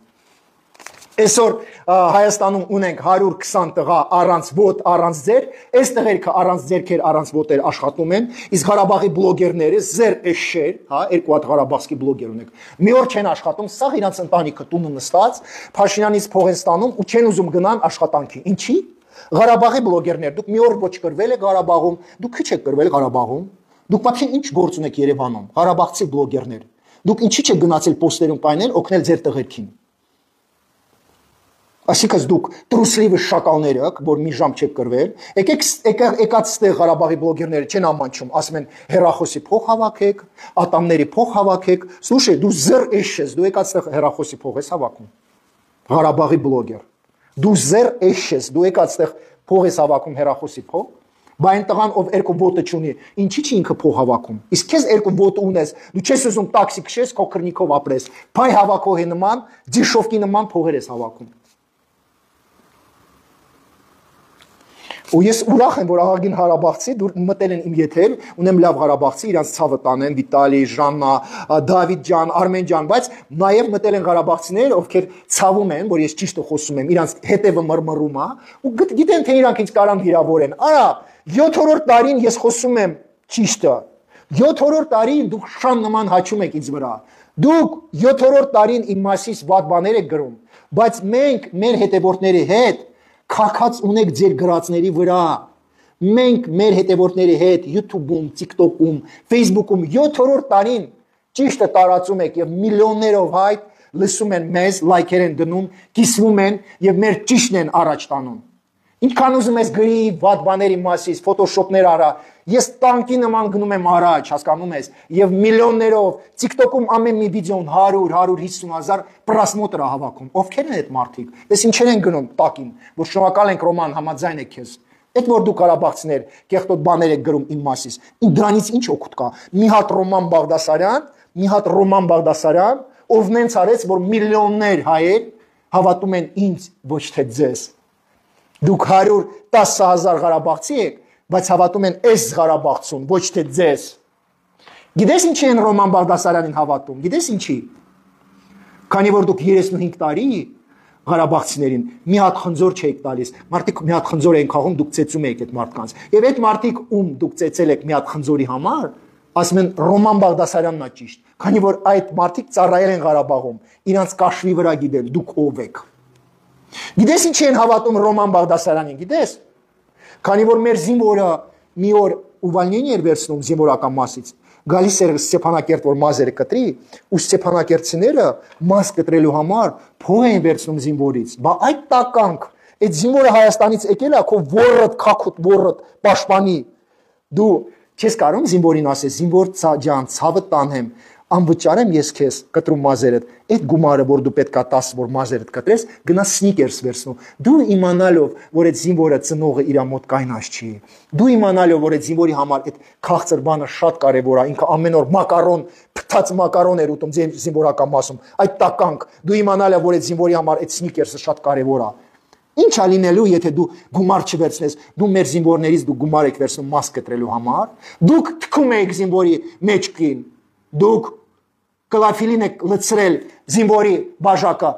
Speaker 2: Այսօր Հայաստանում ունենք 120 տղա առանց ոտ, առանց ձեր, այս տղերքը առանց ձերքեր, առանց ոտեր աշխատում են, իսկ Ղարաբաղի բլոգերները զեր էշեր, հա, երկու հատ ղարաբաղցի բլոգեր ունենք։ Մի օր չեն աշխատում, սաղ իրանց ընտանիքը տունը նստած, Փաշինյանից փող են ստանում ու չեն ուզում գնան աշխատանքի։ Ինչի՞։ Ղարաբաղի բլոգերներ, դուք մի օր ոչ կրվել եք Ղարաբաղում, դուք քիչ եք կրվել Ղարաբաղում։ Դուք բացի ինչ գործ ունեք Երևանում, ղարաբաղցի բլոգերներ։ Դուք ինչի՞ չեք գնացել պոստերում կայնել, օգնել ձեր տղերքին։ Այսինքն դուք տրուսլիվը շակալներ եք, որ մի ժամ չեք կրվել, եկած ստեղ Ղարաբաղի բլոգերները չեն ամանչում, ասում են հերախոսի փող հավաքեք, ատամների փող հավաքեք, слушай, դու զեր էշ ես, դու եկած ստեղ հերախոսի փող ես հավաքում։ Ղարաբաղի բլոգեր։ Դու զեր էշ ես, դու եկած ստեղ փող ես հավաքում հերախոսի փող, բա այն տղան ով երկու ոտը չունի, ինչի՞ չի ինքը փող հավաքում։ Իսկ քեզ երկու ոտը ունես, դու չես ուզում տաքսի քշես, քո քրնիկով ապրես, փայ հավաքողի նման, դիշովկի նման փողեր ես հավաքում։ Ու ես ուրախ եմ, որ աղագին Ղարաբաղցի դուր մտել են իմ եթեր, ունեմ լավ Ղարաբաղցի, իրանց ցավը տանեն, Վիտալի, Ժաննա, Դավիթ ջան, Արմեն ջան, բայց նաև մտել են Ղարաբաղցիներ, ովքեր ցավում են, որ ես ճիշտը խոսում եմ, իրանց հետևը մռմռում է, ու գիտեն թե իրանք ինձ կարան վիրավորեն։ Արա, 7-րդ տարին ես խոսում եմ ճիշտը։ 7-րդ տարին դուք շան նման հաչում եք ինձ վրա։ Դուք 7-րդ տարին իմ մասից վատ բաներ եք գրում, բայց մենք մեր հետևորդների հետ քաքած ունեք ձեր գրածների վրա։ Մենք մեր հետևորդների հետ YouTube-ում, TikTok-ում, Facebook-ում 7-րդ տարին ճիշտը տարածում եք եւ միլիոններով հայ լսում են մեզ, լայքեր են դնում, կիսվում են եւ մեր ճիշտն են առաջ տանում։ Ինչքան ուզում ես գրի վատ բաների մասից, Photoshop-ներ արա, ես տանկի նման գնում եմ առաջ, հասկանում ես, եւ միլիոններով TikTok-ում ամեն մի վիդեոն 100-150,000 պրասմոտր հավաքում։ Ովքեր են այդ մարդիկ։ Դες ինչեր են գնում տակին, որ շնորհակալ ենք Ռոման, համաձայն եք քեզ։ Այդ որ դու Ղարաբաղցիներ, կեղտոտ բաներ եք գրում իմ մասից։ Դրանից ինչ օգուտ կա։ Մի հատ Ռոման Բաղդասարյան, ով նենց արեց, որ միլիոններ հայեր հավատում են ինձ, ոչ թե ձեզ։ Դուք 110,000 Ղարաբաղցի եք, բայց հավատում են այս Ղարաբաղցուն, ոչ թե ձեզ։ Գիտես ինչի են Ռոման Բաղդասարյանին հավատում։ Գիտես ինչի։ Քանի որ դուք 35 տարի Ղարաբաղցիներին մի հատ խնձոր չեք տալիս, մարդիկ մի հատ խնձոր են քաղում, դուք ծեծում եք այդ մարդկանց։ Եվ այդ մարդիկ ում դուք ծեծել եք մի հատ խնձորի համար, ասում են Ռոման Բաղդասարյանն է ճիշտ։ Քանի որ այդ մարդիկ ծառայել են Ղարաբաղում, իրանց կաշվի վրա գիտեն, դուք ով եք։ Գիտես ինչի են հավատում Ռոման Բաղդասարյանին, գիտես։ Քանի որ մեր զինվորը մի օր ուվալնյանի էր վերցնում զինվորական մասից, գալիս էր Ստեփանակերտ, որ մազերը կտրի, ու Ստեփանակերտցիները մաս կտրելու համար փող էին վերցնում զինվորից։ Բա այդ տականք, Այդ զինվորը Հայաստանից եկել է, քո ворот, քակուտ ворот պաշտպանի։ Դու չես կարող զինվորին ասես, զինվոր ջան, ցավը տանեմ, անվճարեմ ես քեզ կտրում մազերդ, այդ գումարը, որ դու պետքա տաս, որ մազերդ կտրես, գնա սնիկերս վերցնու։ Դու իմանալով, որ այդ զինվորը ծնողը իր մոտ կայնած չի։ Դու իմանալով, որ այդ զինվորի համար այդ քաղցր բանը շատ կարևոր է, ինքը ամեն օր մակարոն, փթած մակարոն էր ուտում զինվորական մասում, այդ տականք։ Դու իմանալով, որ այդ զինվորի համար այդ սնիկերսը շատ կարևոր է։ Ինչ է լինելու, եթե դու գումար չվերցնես, դու մեր զինվորներից դու գումար եք վերցնում մաս կտրելու համար, դուք թքում եք զինվորի մեջքին, դուք կլաֆիլին եք լցրել զինվորի բաժակը,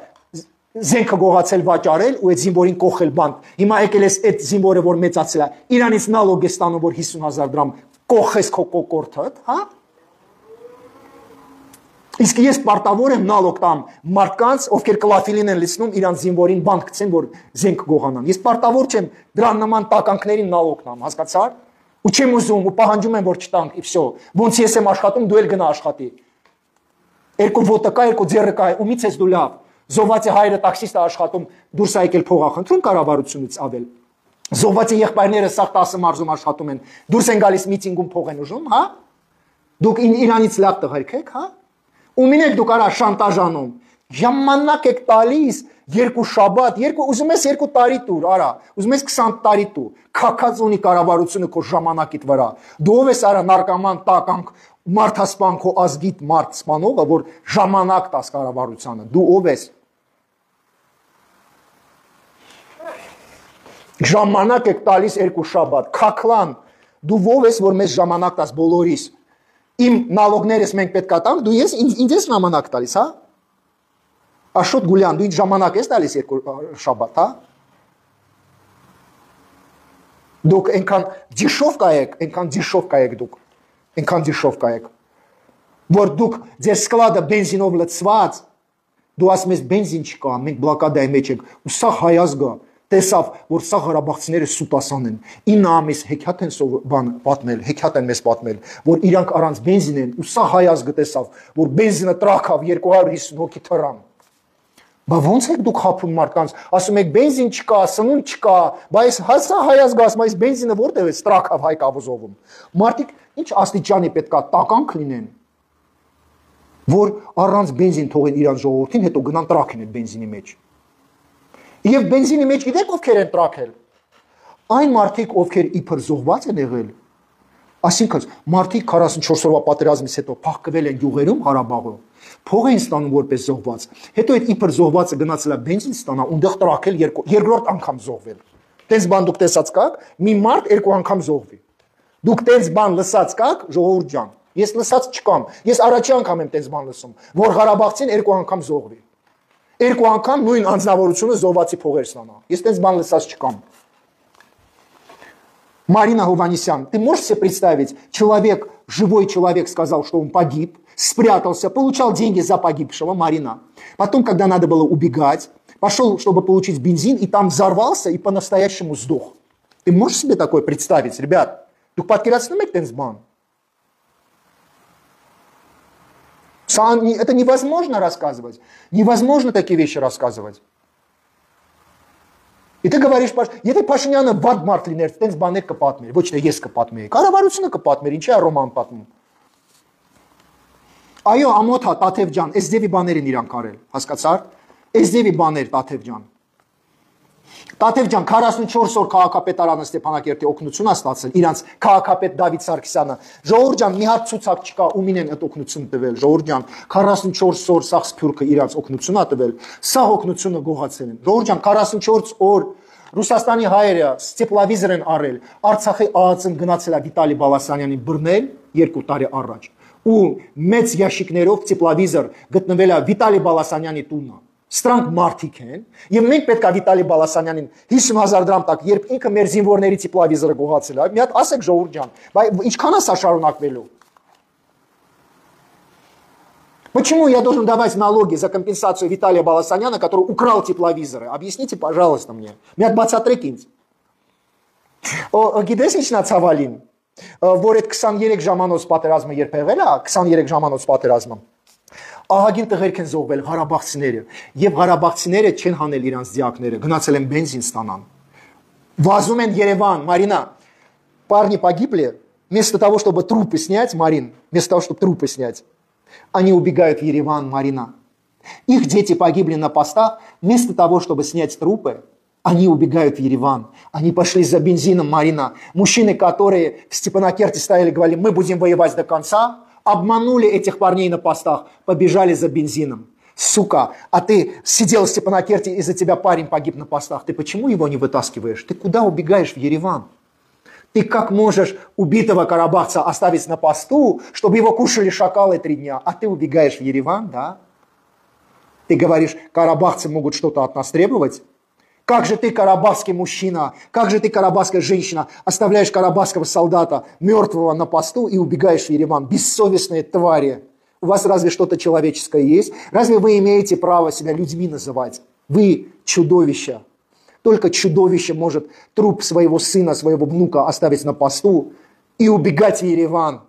Speaker 2: զենքը գողացել վաճառել ու այդ զինվորին կողել բանտ։ Հիմա եկել ես այդ զինվորը, որ մեծացել է, իրանից նալոգ է ստանում, որ 50,000 դրամ կողես քո կոկորտդ, հա? Իսկ ես պարտավոր եմ նալոգ տամ մարդկանց, ովքեր կլաֆիլին են լցնում, իրանց զինվորին բանտ գցեն, որ զենք գողանան։ Ես պարտավոր չեմ դրան նման տականքներին նալոգ տամ, հասկացար։ Ու չեմ ուզում ու պահանջում եմ, որ չտանք, ի վсё։ Ոնց ես եմ աշխատում, դու էլ գնա աշխատի։ Երկու ոտը կա, երկու ձեռը կա, ումից ես դու լավ։ Զոհված է հայրը տաքսիստ է աշխատում, դուրս է եկել փող ախնդրում կառավարությունից ավել։ Զոհված է եղբայրները սաղ 10 մարզում աշխատում են, դուրս են գալիս միտինգում փող են ուժում, հա։ Դուք իրանից լավ տղերք եք, հա։ Ումին եք դուք արա շանտաժ անում։ Ժամանակ եք տալիս երկու շաբաթ, ուզում ես 2 տարի տուր, արա, ուզում ես 20 տարի տուր, քակած ունի կառավարությունը քո ժամանակիդ վրա։ Դու ով ես արա նարկաման տականք մարդասպան քո ազգիտ մարդ սպանողը, որ ժամանակ տաս կառավարությանը։ Դու ով ես։ Ժամանակ եք տալիս 2 շաբաթ, քակլան։ Դու ով ես, որ մեզ ժամանակ տաս բոլորիս։ Իմ նալոգներս մենք պետք է տանք, դու ինձ ես ժամանակ տալիս, հա։ Աշոտ Գուլյան, դու ինձ ժամանակ ես տալիս 2 շաբաթ, հա։ Դուք այնքան դիշովկա եք դուք, այնքան դիշովկա եք, որ դուք ձեր սկլադը բենզինով լցված, դու ասում ես բենզին չկա, մենք բլոկադայի մեջ ենք, ու սա հայ ազգը տեսավ, որ սա ղարաբաղցիները սուտասան են, 9 ամիս հեքիաթ են հեքիաթ են մեզ պատմել, որ իրանք առանց բենզին են, ու սա հայ ազգը տեսավ, որ բենզինը տրաքավ 250 հոգի թռան։ Բա ոնց եք դուք խափում մարդկանց, ասում եք բենզին չկա, սնունդ չկա, բայց սա հայ ազգը ասում, այս բենզինը որտեղ է տրաքավ հայ կավոզովում։ Մարդիկ ինչ աստիճանի պետքա տականք լինեն, որ առանց բենզին թողեն իրան ժողովրդին, հետո գնան տրաքեն այդ բենզինի մեջ։ Եվ բենզինի մեջ գիտեք ովքեր են տրաքել։ Այն մարդիկ, ովքեր իբր զոհված են եղել, այսինքն մարդիկ 44 օրվա պատերազմից հետո փախկվել են գյուղերում Ղարաբաղում, փող են ստանում որպես զոհված, հետո այդ իբր զոհվածը գնացել է բենզին ստանա, ունդեղ տրաքել երկրորդ անգամ զոհվել։ Տենց բան դուք տեսած կաք, մի մարդ 2 անգամ զոհվի։ Դուք տենց բան լսած կաք, ժողովուրդ ջան։ Ես լսած չկամ։ Ես առաջի անգամ եմ տենց բան լսում, որ Ղարաբաղցին 2 անգամ զոհվի։ 2 անգամ նույն անձնավորությունը զոհվածի փողեր ստանա։ Ես տենց բան лысած չկամ։ Марина Хованесян, ты можешь себе представить, живой человек сказал, что он погиб, спрятался, получал деньги за погибшего, Марина. Потом, когда надо было убегать, пошел, чтобы получить бензин, и там взорвался и по-настоящему сдох. Ты можешь себе такое представить, ребят? Дух подкираться на Мектенсбан. Это невозможно рассказывать. Невозможно такие вещи рассказывать. И ты говоришь, եթե Փաշինյանը վատ մարդ լիներ, տենց բաներ կպատմեր, ոչ թե ես կպատմեի։ Կառավարությունը կպատմեր, ինչի է ռոման պատմում։ Այո, ամոթ է Տաթև ջան, այս ձևի բաներ են իրանք արել, հասկացար։ Այս ձևի բաներ Տաթև ջան։ Տաթև ջան 44 օր քաղաքապետարանը Ստեփանակերտի օգնություն է ստացել, իրանց քաղաքապետ Դավիթ Սարգսյանը։ Ժողովուրդ ջան, մի հատ ցուցակ չկա, ումին են այդ օգնություն տվել, ժողովուրդ ջան, 44 օր սաղ սփյուռքը իրանց օգնություն է տվել, սա օգնությունը գողացել են։ Ժողովուրդ ջան, 44 օր Ռուսաստանի հայերը ստեփլավիզոր են առել, Արցախի ԱԱԾ-ն գնացել է Վիտալի Բալասանյանին բռնել 2 տարի առաջ։ Ու մեծ ящикներով ստեփլավիզոր գտնվել է Վիտալի Բալասանյանի տունը։ Ստրանք մարդիկ են, եւ մենք պետք է Վիտալի Բալասանյանին 50,000 դրամ տակ, երբ ինքը մեր զինվորների տիպլավիզորը գողացել է, մի հատ ասեք ժողովուրդ ջան, բայց ինչքան է սա շարունակվելու։ Почему я должен давать налоги за компенсацию Виталия Баласаняна, который украл тепловизоры? Объясните, пожалуйста, мне. Մի հատ բացատրեք ինձ։ Գիտես ինչն է ցավալին, որ այդ 23 ժամանոց պատերազմը երբ եղել է, 23 ժամանոց պատերազմը Ահագին տղերք են զոհվել Ղարաբաղցիները, եւ Ղարաբաղցիները չեն հանել իրանց դիակները, գնացել են բենզին ստանան։ Վազում են Երևան, Մարինա, парни погибли, вместо того, чтобы трупы снять, Марин, вместо того, чтобы трупы снять, они убегают в Ереван, Марина. Их дети погибли на постах, вместо того, чтобы снять трупы, они убегают в Ереван. Они пошли за бензином, Марина. Мужчины, которые в Степанакерте стояли, говорили, мы будем воевать до конца, обманули этих парней на постах, побежали за бензином. Сука, а ты сидел в Степанакерте, из-за тебя парень погиб на постах. Ты почему его не вытаскиваешь? Ты куда убегаешь в Ереван? Ты как можешь убитого карабахца оставить на посту, чтобы его кушали шакалы 3 дня, а ты убегаешь в Ереван, да? Ты говоришь, карабахцы могут что-то от нас требовать? Как же ты, карабахский мужчина, как же ты, карабахская женщина, оставляешь карабахского солдата мертвого на посту и убегаешь в Ереван? Бессовестные твари. У вас разве что-то человеческое есть? Разве вы имеете право себя людьми называть? Вы чудовища. Только чудовище может труп своего сына, своего внука оставить на посту и убегать в Ереван.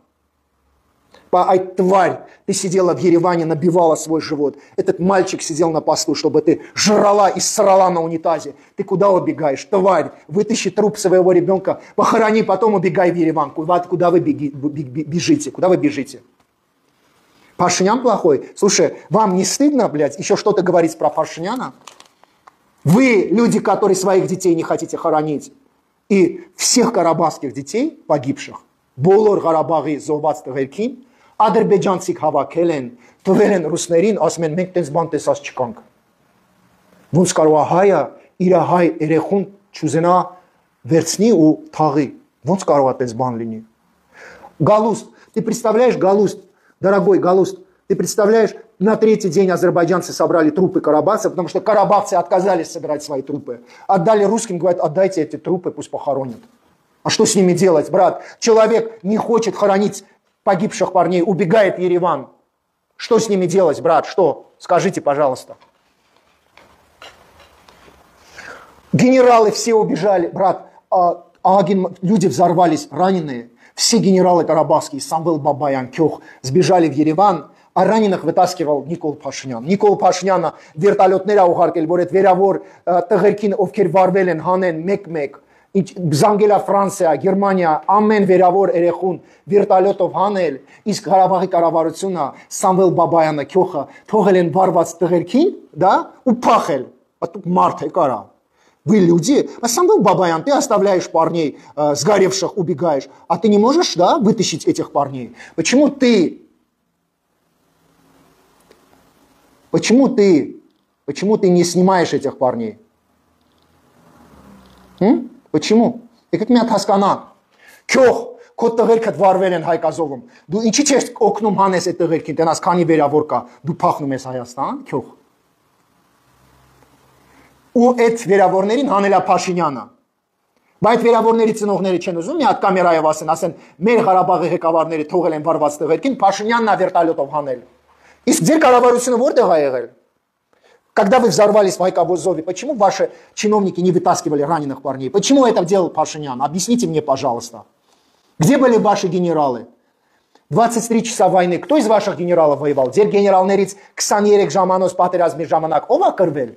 Speaker 2: Ай, тварь, ты сидела в Ереване, набивала свой живот. Этот мальчик сидел на посту, чтобы ты жрала и срала на унитазе. Ты куда убегаешь, тварь? Вытащи труп своего ребенка, похорони, потом убегай в Ереван. Куда вы бежите? Куда вы бежите? Пашинян плохой? Слушай, вам не стыдно, блядь, еще что-то говорить про Пашиняна? Вы, люди, которые своих детей не хотите хоронить, и всех карабахских детей, погибших, բոլոր Ղարաբաղի զոհված տղերքին, ադրբեջանցիք հավաքել են, տվել են ռուսներին, ասում են մենք տենց բան տեսած չկանք։ Ոնց կարող է հայը իր հայ երեխուն չուզենա վերցնի ու թաղի։ Ոնց կարող է տենց բան լինի։ Галуст, ты представляешь, Галуст, дорогой Галуст, ты представляешь, на 3-й день азербайджанцы собрали трупы карабахцев, потому что карабахцы отказались собирать свои трупы. Отдали русским, говорят, отдайте эти трупы, пусть похоронят. А что с ними делать, брат? Человек не хочет хоронить погибших парней, убегает в Ереван. Что с ними делать, брат? Что? Скажите, пожалуйста. Генералы все убежали, брат. Люди взорвались, раненые. Все генералы карабахские, Самвел Бабаян, Кёх, сбежали в Ереван. А раненых вытаскивал Никол Пашинян. Никол Пашиняна вертолетները ուղարկել, որ այդ վերավոր տղերքին ովքեր վարվել են հանեն մեկ-մեկ, զանգելա Ֆրանսիա, Գերմանիա, ամեն վերավոր երեխուն վերտալյոտով հանել, իսկ Ղարաբաղի կառավարությունը Սամվել Բաբայանը քյոխը թողել են վարված տղերքին, да, ու փախել։ Тут մարդ է կարա։ Вы люди, а Самвел Бабаян, ты оставляешь парней сгоревших, убегаешь, а ты не можешь, да, вытащить этих парней? Почему ты не снимаешь этих парней? Почему? И как меня таскана? Кёх, кот тղերքդ վարվել են Հայկազովում։ Դու ինչի՞ չես օգնում հանես այդ տղերքին, տենաս քանի վերավոր կա, դու փախնում ես Հայաստան, քյոխ։ Ու այդ վերավորներին հանելա Փաշինյանը։ Բայց վերավորների ծնողները չեն ուզում մի հատ կամերայով ասեն, մեր Ղարաբաղի ղեկավարները թողել են վարված տղերքին, Փաշինյանն է վերտալյոտով հանել։ Իսկ ձեր կառավարությունը որտեղ է եղել? Когда вы взорвались в Айкобузове, почему ваши чиновники не вытаскивали раненых парней? Почему это делал Пашинян? Объясните мне, пожалуйста. Где были ваши генералы? 23 часа войны. Кто из ваших генералов воевал? Ձեր գեներալներից 23 ժամանոց պատերազմի ժամանակ ով է կրվել?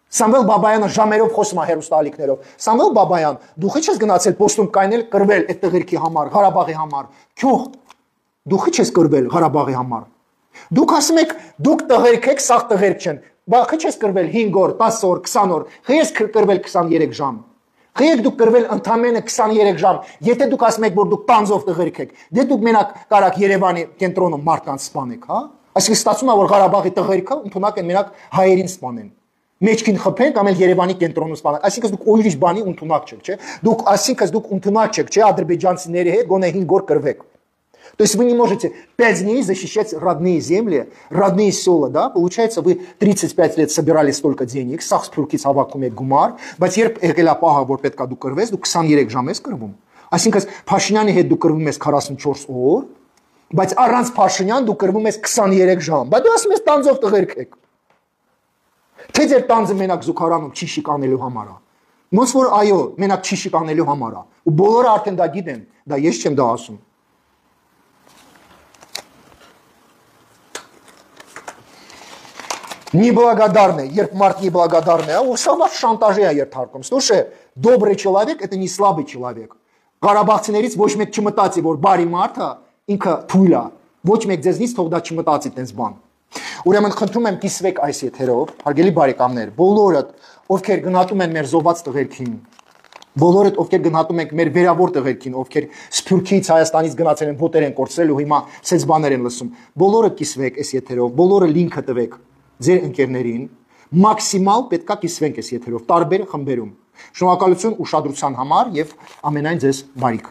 Speaker 2: Սամվել Բաբայանը ժամերով խոսում է հերոստալիկներով։ Սամվել Բաբայան, դու քիչ ես գնացել պոստում կայնել կրվել այդ տղերքի համար, Ղարաբաղի համար։ Քյոխ, դու քիչ ես կրվել Ղարաբաղի համար։ Դուք ասում եք, դուք տղերք եք, սաղ տղերք չեն։ Բա քիչ ես կրվել 5 օր, 10 օր, 20 օր։ Քիչ ես կրվել 23 ժամ։ Քիչ դուք կրվել ընդամենը 23 ժամ։ Եթե դուք ասում եք, որ դուք տանձով տղերք եք, դե դուք մենակ կարաք Երևանի կենտրոնում մարդկանց սպանեք, հա։ Այսինքն ստացվում է, որ Ղարաբաղի տղերքը ընդունակ են մենակ հայերին սպանեն։ Մեջքին խփենք, ամեն Երևանի կենտրոնում սպանենք։ Այսինքն դուք ուրիշ բանի ընդունակ չեք, չէ։ Այսինքն դուք ընդունակ չեք, չէ, ադրբեջանցիների հետ գոնե 5 օր կրվեք։ То есть вы не можете 5 дней защищать родные земли, родные села, да? Получается, вы 35 лет собирали столько денег, սաղ սփյուռքից հավաքում եք գումար, բայց երբ եկել է պահը, որ պետքա դու կրվես, դու 23 ժամ ես կրվում։ Այսինքն Փաշինյանի հետ դու կրվում ես 44 օր, բայց առանց Փաշինյան դու կրվում ես 23 ժամ։ Բայց դու ասում ես տանձով տղերք եք։ Թե ձեր տանձը մենակ զուգարանում չի շիկանելու համար է։ Ոնց որ այո, մենակ չի շիկանելու համար է։ Ու բոլորը արդեն դա գիտեն, դա ես չեմ դա ասում։ Неблагодарный, երբ մարդ неблагодарный, он сама шантажի է երթարկում։ Слушай, добрый человек это не слабый человек։ Ղարաբաղցիներից ոչ մեկ չմտածի, որ բարի մարդը ինքը թույլ է։ Ոչ մեկ ձեզնից թող դա չմտածի տենց բան։ Ուրեմն խնդրում եմ կիսվեք այս եթերով, հարգելի բարեկամներ, բոլորդ, ովքեր գնահատում են մեր զոհված տղերքին, բոլորդ, ովքեր գնահատում եք մեր վերավոր տղերքին, ովքեր Սփյուռքից, Հայաստանից գնացել են, ոտեր են կորցրել ու հիմա սենց բաներ են լսում, բոլորը կիսվեք այս եթերով, բոլորը լինքը տվեք ձեր ընկերներին, մաքսիմալ պետքա կիսվենք այս եթերով, տարբեր խմբերում։ Շնորհակալություն ուշադրության համար եւ ամենայն ձեզ բարիք։